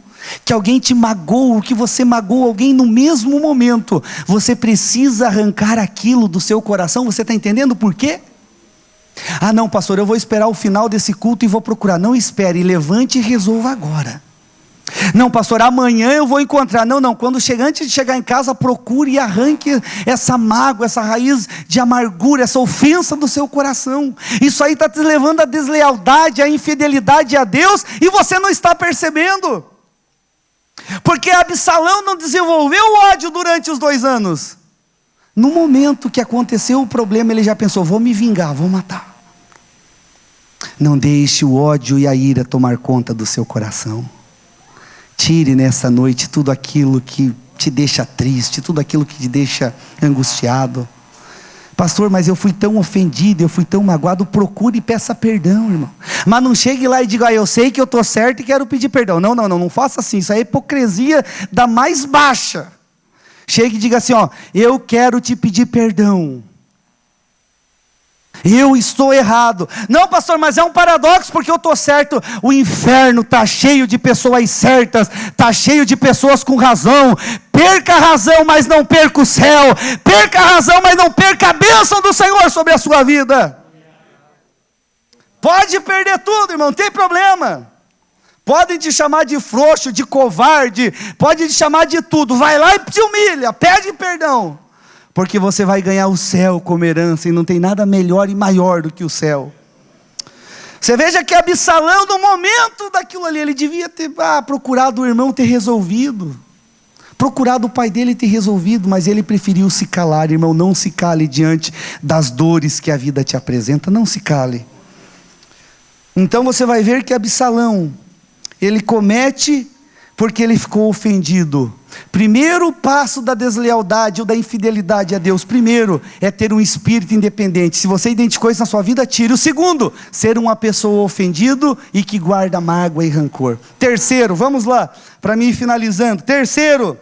que alguém te magoou, que você magoou alguém no mesmo momento, você precisa arrancar aquilo do seu coração. Você está entendendo por quê? Ah não, pastor, eu vou esperar o final desse culto e vou procurar. Não espere, levante e resolva agora. Não, pastor, amanhã eu vou encontrar. Não, antes de chegar em casa, procure e arranque essa mágoa, essa raiz de amargura, essa ofensa do seu coração. Isso aí está te levando à deslealdade, à infidelidade a Deus, e você não está percebendo. Porque Absalão não desenvolveu o ódio durante os 2 anos. No momento que aconteceu o problema, ele já pensou: vou me vingar, vou matar. Não deixe o ódio e a ira tomar conta do seu coração. Tire nessa noite tudo aquilo que te deixa triste, tudo aquilo que te deixa angustiado. Pastor, mas eu fui tão ofendido, eu fui tão magoado. Procure e peça perdão, irmão. Mas não chegue lá e diga: eu sei que eu estou certo e quero pedir perdão. Não faça assim. Isso aí é hipocrisia da mais baixa. Chegue e diga assim: eu quero te pedir perdão. Eu estou errado. Não, pastor, mas é um paradoxo, porque eu estou certo. O inferno está cheio de pessoas certas, está cheio de pessoas com razão. Perca a razão, mas não perca o céu. Perca a razão, mas não perca a bênção do Senhor sobre a sua vida. Pode perder tudo, irmão, não tem problema. Podem te chamar de frouxo, de covarde, podem te chamar de tudo. Vai lá e se humilha, pede perdão. Porque você vai ganhar o céu como herança, e não tem nada melhor e maior do que o céu. Você veja que Absalão, no momento daquilo ali, ele devia ter procurado o irmão ter resolvido, procurado o pai dele ter resolvido, mas ele preferiu se calar. Irmão, não se cale diante das dores que a vida te apresenta, não se cale. Então você vai ver que Absalão, ele comete porque ele ficou ofendido. Primeiro passo da deslealdade ou da infidelidade a Deus, primeiro, é ter um espírito independente. Se você identificou isso na sua vida, tire. O segundo, ser uma pessoa ofendido e que guarda mágoa e rancor. Terceiro, vamos lá, para mim ir finalizando. Terceiro,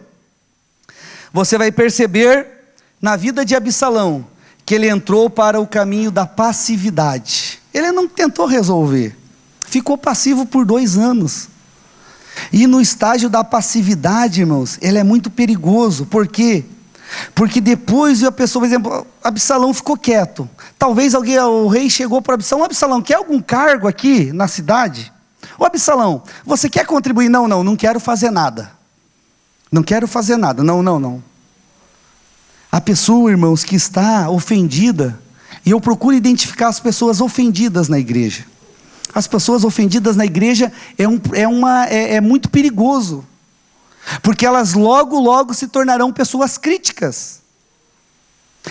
você vai perceber na vida de Absalão, que ele entrou para o caminho da passividade. Ele não tentou resolver, ficou passivo por 2 anos. E no estágio da passividade, irmãos, ele é muito perigoso. Por quê? Porque depois a pessoa, por exemplo, Absalão ficou quieto. Talvez o rei chegou para Absalão: Absalão, quer algum cargo aqui na cidade? Ô Absalão, você quer contribuir? Não quero fazer nada. Não quero fazer nada, não. A pessoa, irmãos, que está ofendida, e eu procuro identificar as pessoas ofendidas na igreja. As pessoas ofendidas na igreja é muito perigoso, porque elas logo se tornarão pessoas críticas.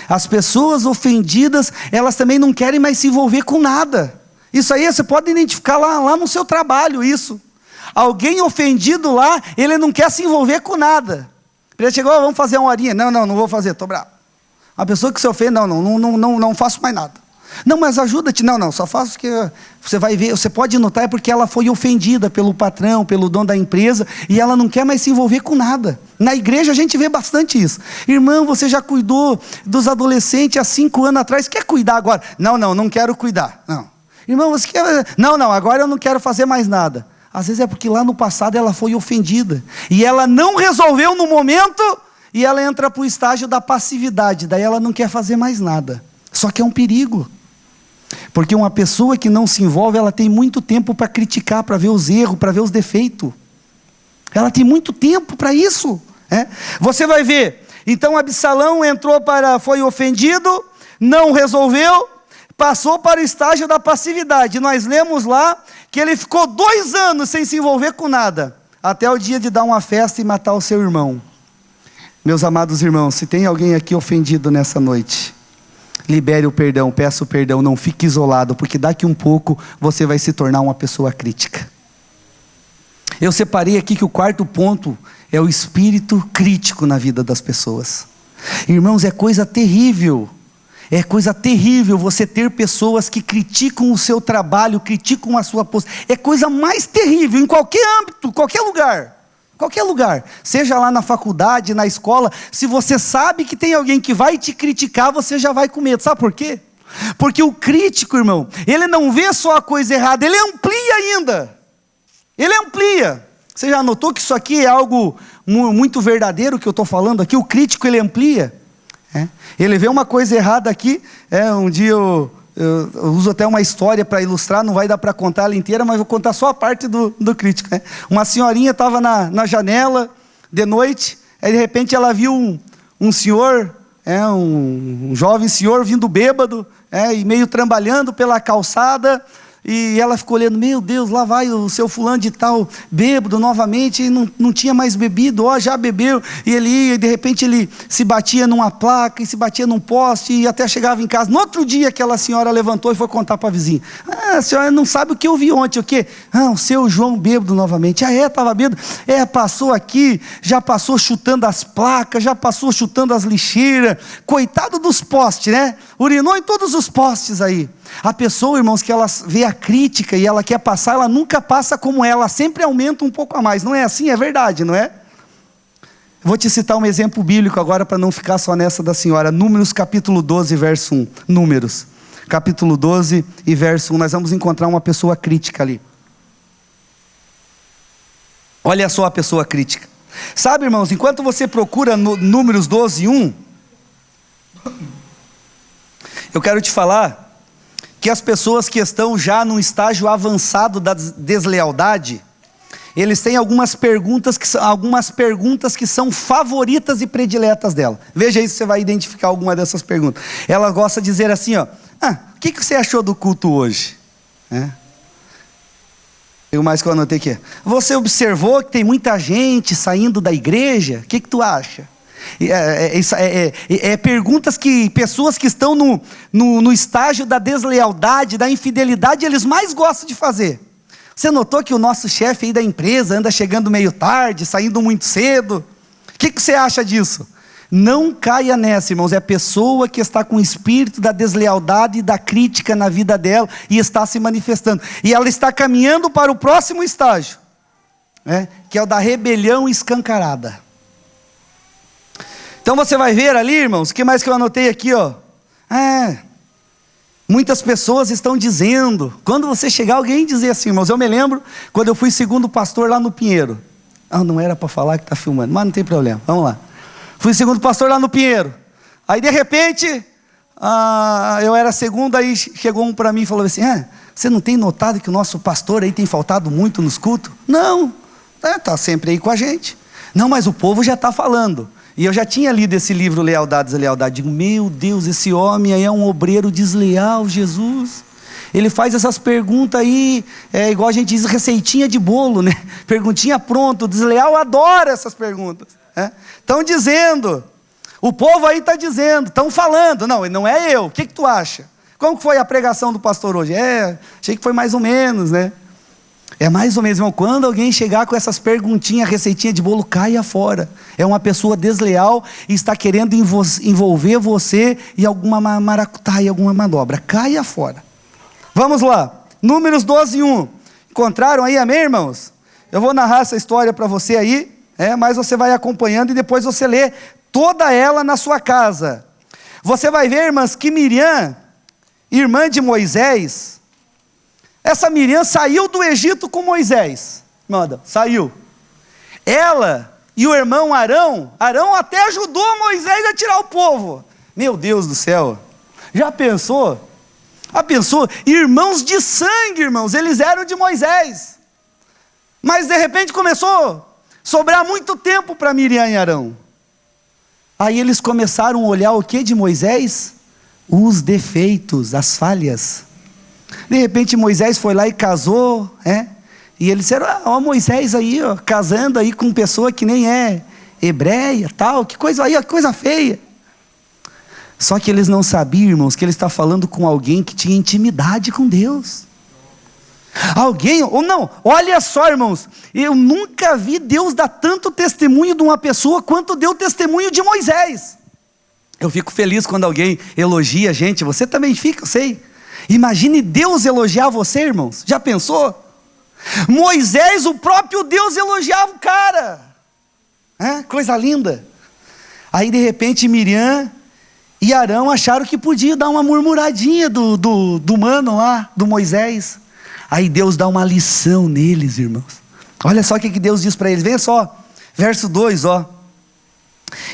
As pessoas ofendidas, elas também não querem mais se envolver com nada. Isso aí você pode identificar lá no seu trabalho, isso. Alguém ofendido lá, ele não quer se envolver com nada. Ele chegou: vamos fazer uma horinha. Não vou fazer, estou bravo. A pessoa que se ofende: não faço mais nada. Não, mas ajuda-te. Não, só faço que você vai ver. Você pode notar, é porque ela foi ofendida pelo patrão, pelo dono da empresa, e ela não quer mais se envolver com nada. Na igreja a gente vê bastante isso. Irmão, você já cuidou dos adolescentes há 5 anos atrás, quer cuidar agora? Não quero cuidar. Não. Irmão, você quer? Não, agora eu não quero fazer mais nada. Às vezes é porque lá no passado ela foi ofendida, e ela não resolveu no momento, e ela entra para o estágio da passividade. Daí ela não quer fazer mais nada. Só que é um perigo. Porque uma pessoa que não se envolve, ela tem muito tempo para criticar, para ver os erros, para ver os defeitos. Ela tem muito tempo para isso. Você vai ver. Então Absalão foi ofendido, não resolveu, passou para o estágio da passividade. Nós lemos lá que ele ficou 2 anos sem se envolver com nada, até o dia de dar uma festa e matar o seu irmão. Meus amados irmãos, se tem alguém aqui ofendido nessa noite, libere o perdão, peça o perdão, não fique isolado, porque daqui um pouco você vai se tornar uma pessoa crítica. Eu separei aqui que o 4º ponto é o espírito crítico na vida das pessoas. Irmãos, é coisa terrível você ter pessoas que criticam o seu trabalho, criticam a sua postura. É coisa mais terrível em qualquer âmbito, qualquer lugar, seja lá na faculdade, na escola. Se você sabe que tem alguém que vai te criticar, você já vai com medo. Sabe por quê? Porque o crítico, irmão, ele não vê só a coisa errada, ele amplia ainda. Ele amplia. Você já notou que isso aqui é algo muito verdadeiro que eu estou falando aqui? O crítico, ele amplia. Ele vê uma coisa errada aqui. Um dia eu uso até uma história para ilustrar, não vai dar para contar ela inteira, mas vou contar só a parte do crítico. Uma senhorinha estava na janela de noite, aí de repente ela viu um senhor, um jovem senhor vindo bêbado, e meio trambalhando pela calçada. E ela ficou olhando, meu Deus, lá vai o seu fulano de tal, bêbado novamente, e não tinha mais bebido, já bebeu, e ele ia, e de repente ele se batia numa placa, e se batia num poste, e até chegava em casa. No outro dia, aquela senhora levantou e foi contar para a vizinha, a senhora não sabe o que eu vi ontem, o quê? O seu João bêbado novamente. Estava bêbado, passou aqui, já passou chutando as placas, já passou chutando as lixeiras, coitado dos postes, né? Urinou em todos os postes aí. A pessoa, irmãos, que ela vê a crítica e ela quer passar, ela nunca passa como ela sempre aumenta um pouco a mais. Não é assim? É verdade, não é? Vou te citar um exemplo bíblico agora para não ficar só nessa da senhora. Números capítulo 12, verso 1. Números, capítulo 12 e verso 1. Nós vamos encontrar uma pessoa crítica ali. Olha só a pessoa crítica. Sabe, irmãos, enquanto você procura Números 12, 1, eu quero te falar que as pessoas que estão já num estágio avançado da deslealdade, eles têm algumas perguntas que são favoritas e prediletas dela. Veja aí se você vai identificar alguma dessas perguntas. Ela gosta de dizer assim, o que você achou do culto hoje? E o mais que eu anotei aqui, você observou que tem muita gente saindo da igreja? O que tu acha? Perguntas que pessoas que estão no estágio da deslealdade, da infidelidade, eles mais gostam de fazer. Você notou que o nosso chefe aí da empresa anda chegando meio tarde, saindo muito cedo? O que você acha disso? Não caia nessa, irmãos. É a pessoa que está com o espírito da deslealdade e da crítica na vida dela e está se manifestando, e ela está caminhando para o próximo estágio, que é o da rebelião escancarada. Então você vai ver ali, irmãos, o que mais que eu anotei aqui, muitas pessoas estão dizendo, quando você chegar alguém dizer assim, irmãos, eu me lembro, quando eu fui segundo pastor lá no Pinheiro, não era para falar que está filmando, mas não tem problema, vamos lá, fui segundo pastor lá no Pinheiro, aí de repente, eu era segundo, aí chegou um para mim e falou assim, você não tem notado que o nosso pastor aí tem faltado muito nos cultos? Não, está sempre aí com a gente, não, mas o povo já está falando. E eu já tinha lido esse livro, Lealdade e Deslealdade. Digo, meu Deus, esse homem aí é um obreiro desleal, Jesus. Ele faz essas perguntas aí, igual a gente diz, receitinha de bolo, né? Perguntinha pronta. O desleal adora essas perguntas. Estão dizendo, o povo aí está dizendo, estão falando. Não é eu, o que tu acha? Como que foi a pregação do pastor hoje? Achei que foi mais ou menos, né? É mais ou menos, irmão, quando alguém chegar com essas perguntinhas, receitinha de bolo, caia fora. É uma pessoa desleal e está querendo envolver você em alguma maracutaia, alguma manobra. Caia fora. Vamos lá. Números 12, 1. Encontraram aí, amém, irmãos? Eu vou narrar essa história para você aí, mas você vai acompanhando e depois você lê toda ela na sua casa. Você vai ver, irmãs, que Miriam, irmã de Moisés, essa Miriam saiu do Egito com Moisés. Saiu. Ela e o irmão Arão até ajudou Moisés a tirar o povo. Meu Deus do céu. Já pensou? Irmãos de sangue, irmãos. Eles eram de Moisés. Mas de repente começou a sobrar muito tempo para Miriam e Arão. Aí eles começaram a olhar o que de Moisés? Os defeitos, as falhas. De repente Moisés foi lá e casou, e eles disseram, Moisés aí, casando aí com pessoa que nem é hebreia, tal, que coisa aí, que coisa feia. Só que eles não sabiam, irmãos, que ele está falando com alguém que tinha intimidade com Deus. Olha só, irmãos, eu nunca vi Deus dar tanto testemunho de uma pessoa quanto deu testemunho de Moisés. Eu fico feliz quando alguém elogia a gente, você também fica, eu sei. Imagine Deus elogiar você, irmãos. Já pensou? Moisés, o próprio Deus elogiava o cara. Coisa linda. Aí de repente Miriam e Arão acharam que podia dar uma murmuradinha do mano lá, do Moisés. Aí Deus dá uma lição neles, irmãos. Olha só o que Deus diz para eles, vem só, verso 2, ó.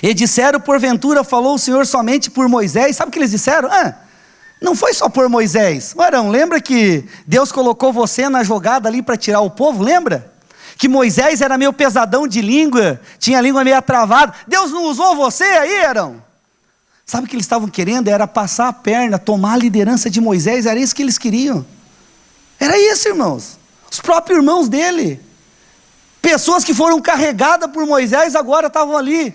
E disseram, porventura falou o Senhor somente por Moisés. Sabe o que eles disseram? Não foi só por Moisés. Arão, lembra que Deus colocou você na jogada ali para tirar o povo, lembra? Que Moisés era meio pesadão de língua, tinha a língua meio travada. Deus não usou você aí, Arão? Sabe o que eles estavam querendo? Era passar a perna, tomar a liderança de Moisés, era isso que eles queriam. Era isso, irmãos. Os próprios irmãos dele. Pessoas que foram carregadas por Moisés agora estavam ali,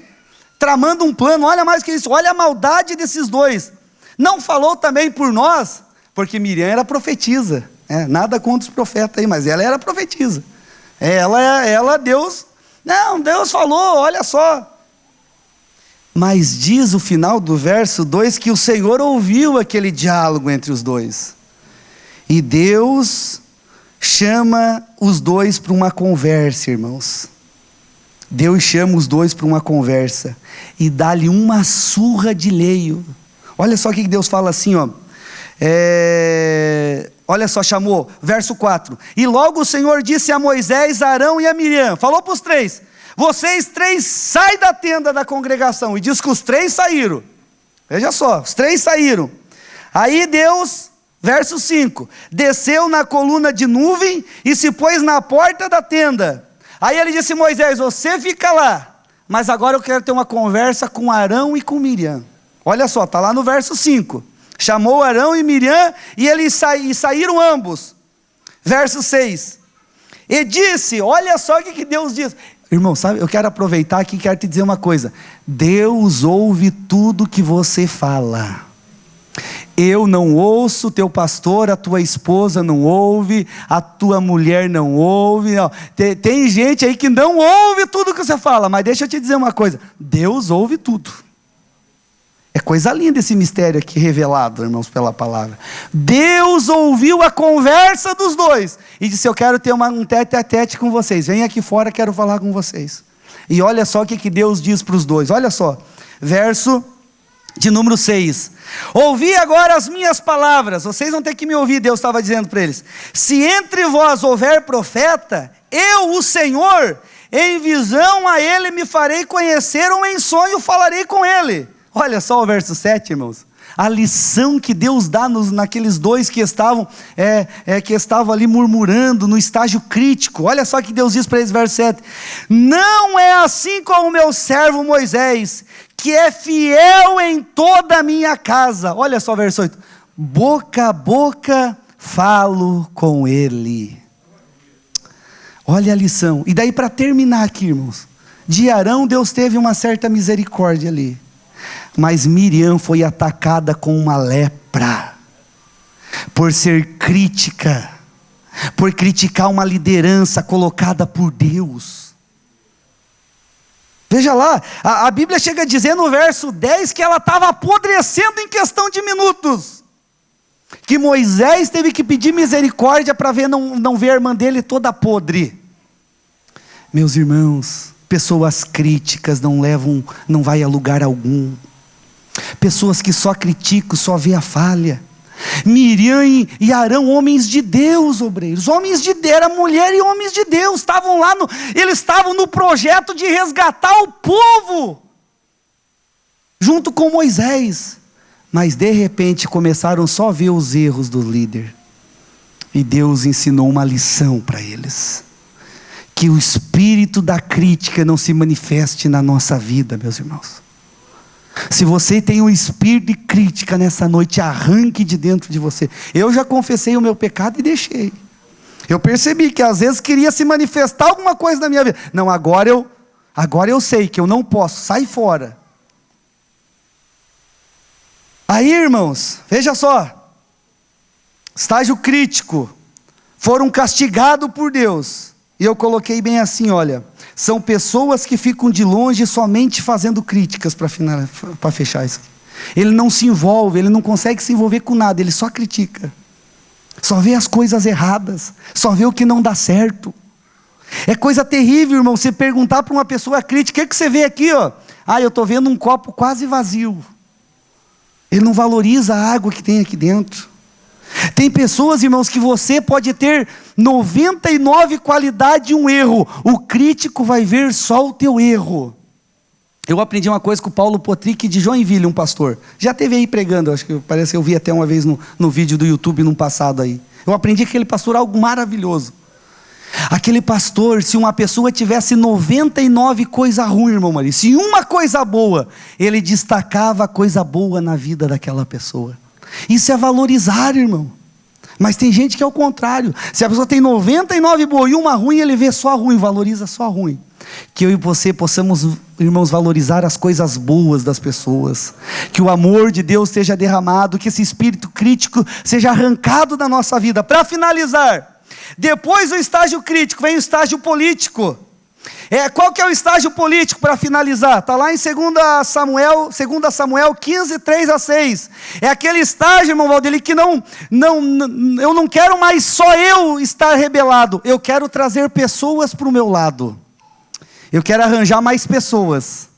tramando um plano. Olha mais que isso, olha a maldade desses dois. Não falou também por nós, porque Miriam era profetisa. Nada contra os profetas aí, mas ela era profetisa. Deus falou, olha só. Mas diz o final do verso 2 que o Senhor ouviu aquele diálogo entre os dois. E Deus chama os dois para uma conversa, irmãos. Deus chama os dois para uma conversa e dá-lhe uma surra de leio. Olha só o que Deus fala assim, ó. Olha só, chamou, verso 4. E logo o Senhor disse a Moisés, a Arão e a Miriam, falou para os três: vocês três saem da tenda da congregação. E diz que os três saíram. Veja só, os três saíram. Aí Deus, verso 5, desceu na coluna de nuvem e se pôs na porta da tenda. Aí ele disse: Moisés, você fica lá, mas agora eu quero ter uma conversa com Arão e com Miriam. Olha só, está lá no verso 5. Chamou Arão e Miriam e eles saíram ambos. Verso 6. E disse, olha só o que Deus diz. Irmão, sabe, eu quero aproveitar aqui e quero te dizer uma coisa. Deus ouve tudo que você fala. Eu não ouço, teu pastor, a tua esposa não ouve, a tua mulher não ouve. Não. Tem gente aí que não ouve tudo que você fala, mas deixa eu te dizer uma coisa. Deus ouve tudo. É coisa linda esse mistério aqui revelado, irmãos, pela palavra. Deus ouviu a conversa dos dois e disse: eu quero ter um tete a tete com vocês. Vem aqui fora, quero falar com vocês. E olha só o que Deus diz para os dois. Olha só, verso de número 6. Ouvi agora as minhas palavras. Vocês vão ter que me ouvir, Deus estava dizendo para eles. Se entre vós houver profeta, eu, o Senhor, em visão a ele me farei conhecer, ou em sonho falarei com ele. Olha só o verso 7, irmãos. A lição que Deus dá naqueles dois que estavam ali murmurando no estágio crítico. Olha só o que Deus diz para eles, verso 7. Não é assim com o meu servo Moisés, que é fiel em toda a minha casa. Olha só o verso 8. Boca a boca falo com ele. Olha a lição. E daí, para terminar aqui, irmãos, de Arão Deus teve uma certa misericórdia ali. Mas Miriam foi atacada com uma lepra, por ser crítica, por criticar uma liderança colocada por Deus. Veja lá, a Bíblia chega a dizer no verso 10 que ela estava apodrecendo em questão de minutos, que Moisés teve que pedir misericórdia para não ver a irmã dele toda podre. Meus irmãos, pessoas críticas não vai a lugar algum. Pessoas que só criticam, só vê a falha. Miriam e Arão, homens de Deus, obreiros, homens de Deus, era mulher e homens de Deus, estavam lá, eles estavam no projeto de resgatar o povo, junto com Moisés, mas de repente começaram só a ver os erros do líder, e Deus ensinou uma lição para eles, que o espírito da crítica não se manifeste na nossa vida, meus irmãos. Se você tem um espírito de crítica nessa noite, arranque de dentro de você. Eu já confessei o meu pecado e deixei. Eu percebi que às vezes queria se manifestar alguma coisa na minha vida. Não, agora eu sei que eu não posso, sai fora. Aí, irmãos, veja só, estágio crítico, foram castigados por Deus. E eu coloquei bem assim, olha, são pessoas que ficam de longe somente fazendo críticas para fechar isso. Ele não se envolve, ele não consegue se envolver com nada, ele só critica. Só vê as coisas erradas, só vê o que não dá certo. É coisa terrível, irmão, você perguntar para uma pessoa crítica: o que você vê aqui, ó? Eu estou vendo um copo quase vazio. Ele não valoriza a água que tem aqui dentro. Tem pessoas, irmãos, que você pode ter 99 qualidades e um erro. O crítico vai ver só o teu erro. Eu aprendi uma coisa com o Paulo Potrick de Joinville, um pastor. Já esteve aí pregando, acho que parece que eu vi até uma vez no vídeo do YouTube, num passado aí. Eu aprendi com aquele pastor algo maravilhoso. Aquele pastor, se uma pessoa tivesse 99 coisas ruins, irmão Maria, se uma coisa boa, ele destacava a coisa boa na vida daquela pessoa. Isso é valorizar, irmão. Mas tem gente que é o contrário. Se a pessoa tem 99 boas e uma ruim, ele vê só ruim, valoriza só ruim. Que eu e você possamos, irmãos, valorizar as coisas boas das pessoas. Que o amor de Deus seja derramado, que esse espírito crítico seja arrancado da nossa vida. Para finalizar, depois do estágio crítico, vem o estágio político. Qual que é o estágio político para finalizar? Está lá em 2 Samuel 15, 3-6. É aquele estágio, irmão Valdir, que eu não quero mais só eu estar rebelado. Eu quero trazer pessoas para o meu lado. Eu quero arranjar mais pessoas.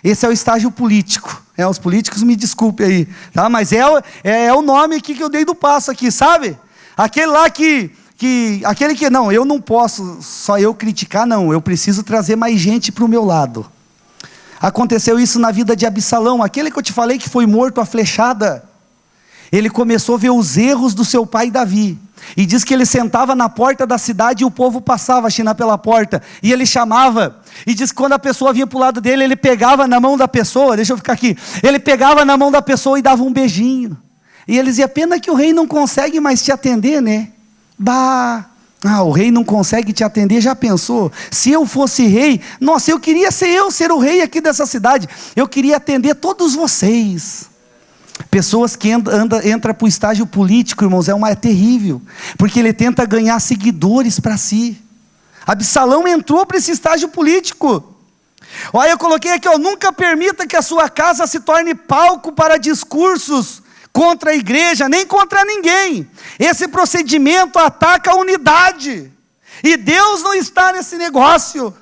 Esse é o estágio político. Os políticos me desculpem aí, tá? Mas é o nome aqui que eu dei do passo aqui, sabe? Aquele lá aquele que não, eu não posso só eu criticar, não, eu preciso trazer mais gente para o meu lado. Aconteceu isso na vida de Absalão, aquele que eu te falei que foi morto a flechada. Ele começou a ver os erros do seu pai Davi, e diz que ele sentava na porta da cidade e o povo passava a pela porta, e ele chamava, e diz que quando a pessoa vinha para o lado dele, ele pegava na mão da pessoa, deixa eu ficar aqui, ele pegava na mão da pessoa e dava um beijinho, e ele dizia, pena que o rei não consegue mais te atender, né? O rei não consegue te atender, já pensou? Se eu fosse rei, nossa, eu queria ser o rei aqui dessa cidade, eu queria atender todos vocês. Pessoas que entram para o estágio político, irmãos, é terrível, porque ele tenta ganhar seguidores para si. Absalão entrou para esse estágio político. Olha, eu coloquei aqui, nunca permita que a sua casa se torne palco para discursos contra a igreja, nem contra ninguém. Esse procedimento ataca a unidade, e Deus não está nesse negócio.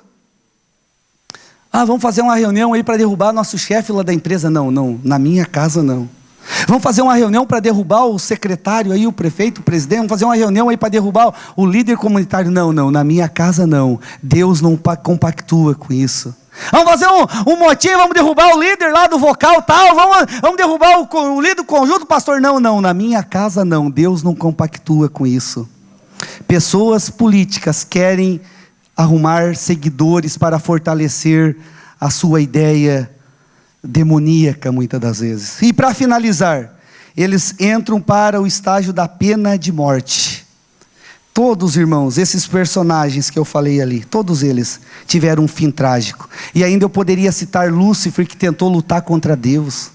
Vamos fazer uma reunião aí para derrubar nosso chefe lá da empresa. Não, na minha casa não. Vamos fazer uma reunião para derrubar o secretário aí, o prefeito, o presidente. Vamos fazer uma reunião aí para derrubar o líder comunitário. Não, na minha casa não. Deus não compactua com isso. Vamos fazer um motim, vamos derrubar o líder lá do vocal tal, vamos derrubar o líder do conjunto, pastor. Não, na minha casa não. Deus não compactua com isso. Pessoas políticas querem arrumar seguidores para fortalecer a sua ideia demoníaca muitas das vezes. E para finalizar, eles entram para o estágio da pena de morte. Todos, irmãos, esses personagens que eu falei ali, todos eles tiveram um fim trágico. E ainda eu poderia citar Lúcifer, que tentou lutar contra Deus.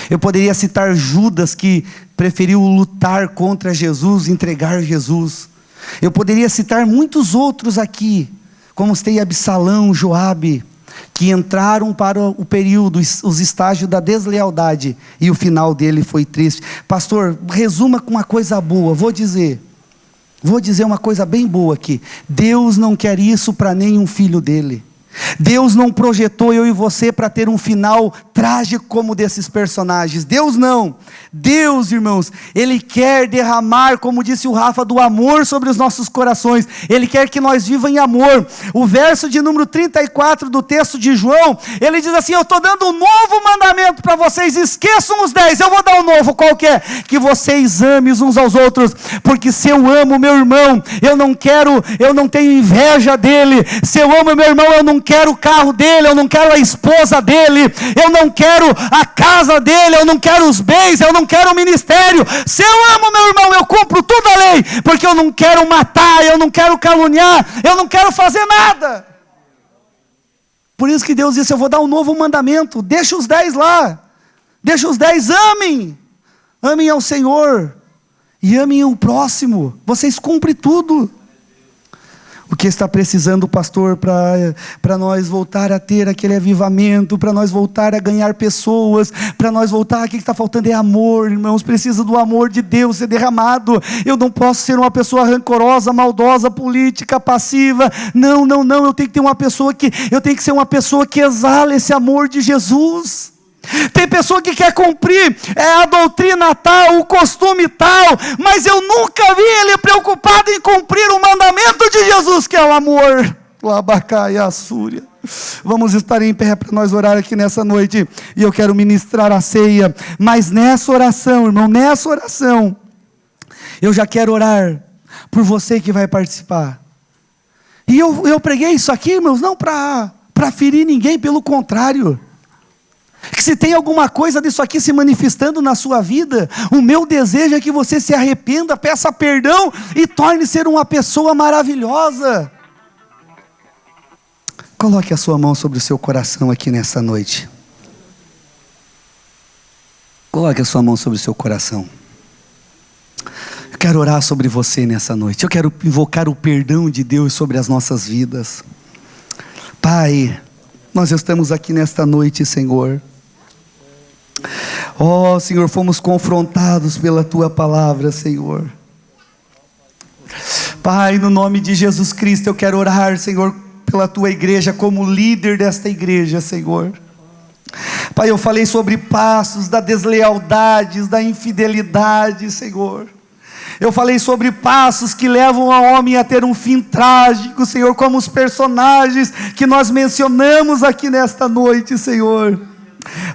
Eu poderia citar Judas, que preferiu lutar contra Jesus, entregar Jesus. Eu poderia citar muitos outros aqui, como citei Absalão, Joabe, que entraram para o período, os estágios da deslealdade, e o final dele foi triste. Pastor, resuma com uma coisa boa. Vou dizer uma coisa bem boa aqui. Deus não quer isso para nenhum filho dele. Deus não projetou eu e você para ter um final trágico como desses personagens. Deus não. Deus, irmãos, Ele quer derramar, como disse o Rafa, do amor sobre os nossos corações. Ele quer que nós vivamos em amor. O verso de número 34 do texto de João, ele diz assim: eu estou dando um novo mandamento para vocês, esqueçam os 10, eu vou dar um novo qualquer, que vocês amem uns aos outros, porque se eu amo meu irmão, eu não tenho inveja dele. Se eu amo meu irmão, eu não quero o carro dele, eu não quero a esposa dele, eu não quero a casa dele, eu não quero os bens, eu não quero o ministério. Se eu amo meu irmão, eu cumpro toda a lei, porque eu não quero matar, eu não quero caluniar, eu não quero fazer nada. Por isso que Deus disse: eu vou dar um novo mandamento, deixa os 10 lá, deixa os 10, amem ao Senhor, e amem o próximo, vocês cumprem tudo. O que está precisando, pastor, para nós voltar a ter aquele avivamento, para nós voltar a ganhar pessoas, para nós voltar, o que está faltando é amor, irmãos. Precisa do amor de Deus ser derramado. Eu não posso ser uma pessoa rancorosa, maldosa, política, passiva. Não, eu tenho que ter eu tenho que ser uma pessoa que exala esse amor de Jesus. Tem pessoa que quer cumprir a doutrina tal, o costume tal, mas eu nunca vi ele preocupado em cumprir o mandamento de Jesus, que é o amor. O abacai, a súria. Vamos estar em pé para nós orar aqui nessa noite, e eu quero ministrar a ceia, mas nessa oração, irmão, nessa oração, eu já quero orar por você que vai participar. E eu preguei isso aqui, irmãos, não para ferir ninguém, pelo contrário. Que se tem alguma coisa disso aqui se manifestando na sua vida, o meu desejo é que você se arrependa, peça perdão e torne ser uma pessoa maravilhosa. Coloque a sua mão sobre o seu coração aqui nessa noite. Coloque a sua mão sobre o seu coração. Eu quero orar sobre você nessa noite. Eu quero invocar o perdão de Deus sobre as nossas vidas. Pai, nós estamos aqui nesta noite, Senhor. Ó, Senhor, fomos confrontados pela Tua palavra, Senhor. Pai, no nome de Jesus Cristo, eu quero orar, Senhor, pela Tua igreja, como líder desta igreja, Senhor. Pai, eu falei sobre passos da deslealdade, da infidelidade, Senhor. Eu falei sobre passos que levam ao homem a ter um fim trágico, Senhor, como os personagens que nós mencionamos aqui nesta noite, Senhor.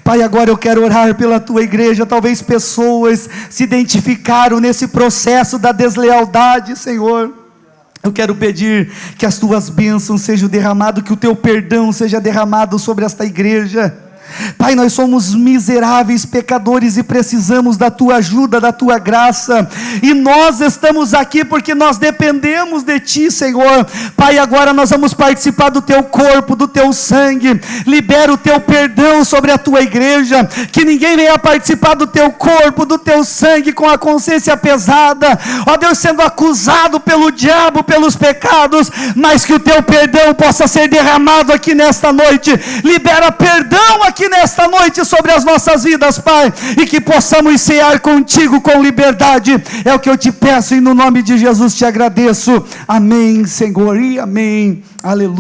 Pai, agora eu quero orar pela Tua igreja. Talvez pessoas se identificaram nesse processo da deslealdade, Senhor. Eu quero pedir que as Tuas bênçãos sejam derramadas, que o Teu perdão seja derramado sobre esta igreja. Pai, nós somos miseráveis pecadores e precisamos da Tua ajuda, da Tua graça, e nós estamos aqui porque nós dependemos de Ti, Senhor. Pai, agora nós vamos participar do Teu corpo, do Teu sangue. Libera o Teu perdão sobre a Tua igreja, que ninguém venha participar do Teu corpo, do Teu sangue com a consciência pesada, ó Deus, sendo acusado pelo diabo, pelos pecados, mas que o Teu perdão possa ser derramado aqui nesta noite. Libera perdão aqui nesta noite sobre as nossas vidas, Pai, e que possamos cear contigo com liberdade. É o que eu te peço, e no nome de Jesus te agradeço. Amém, Senhor, e amém. Aleluia.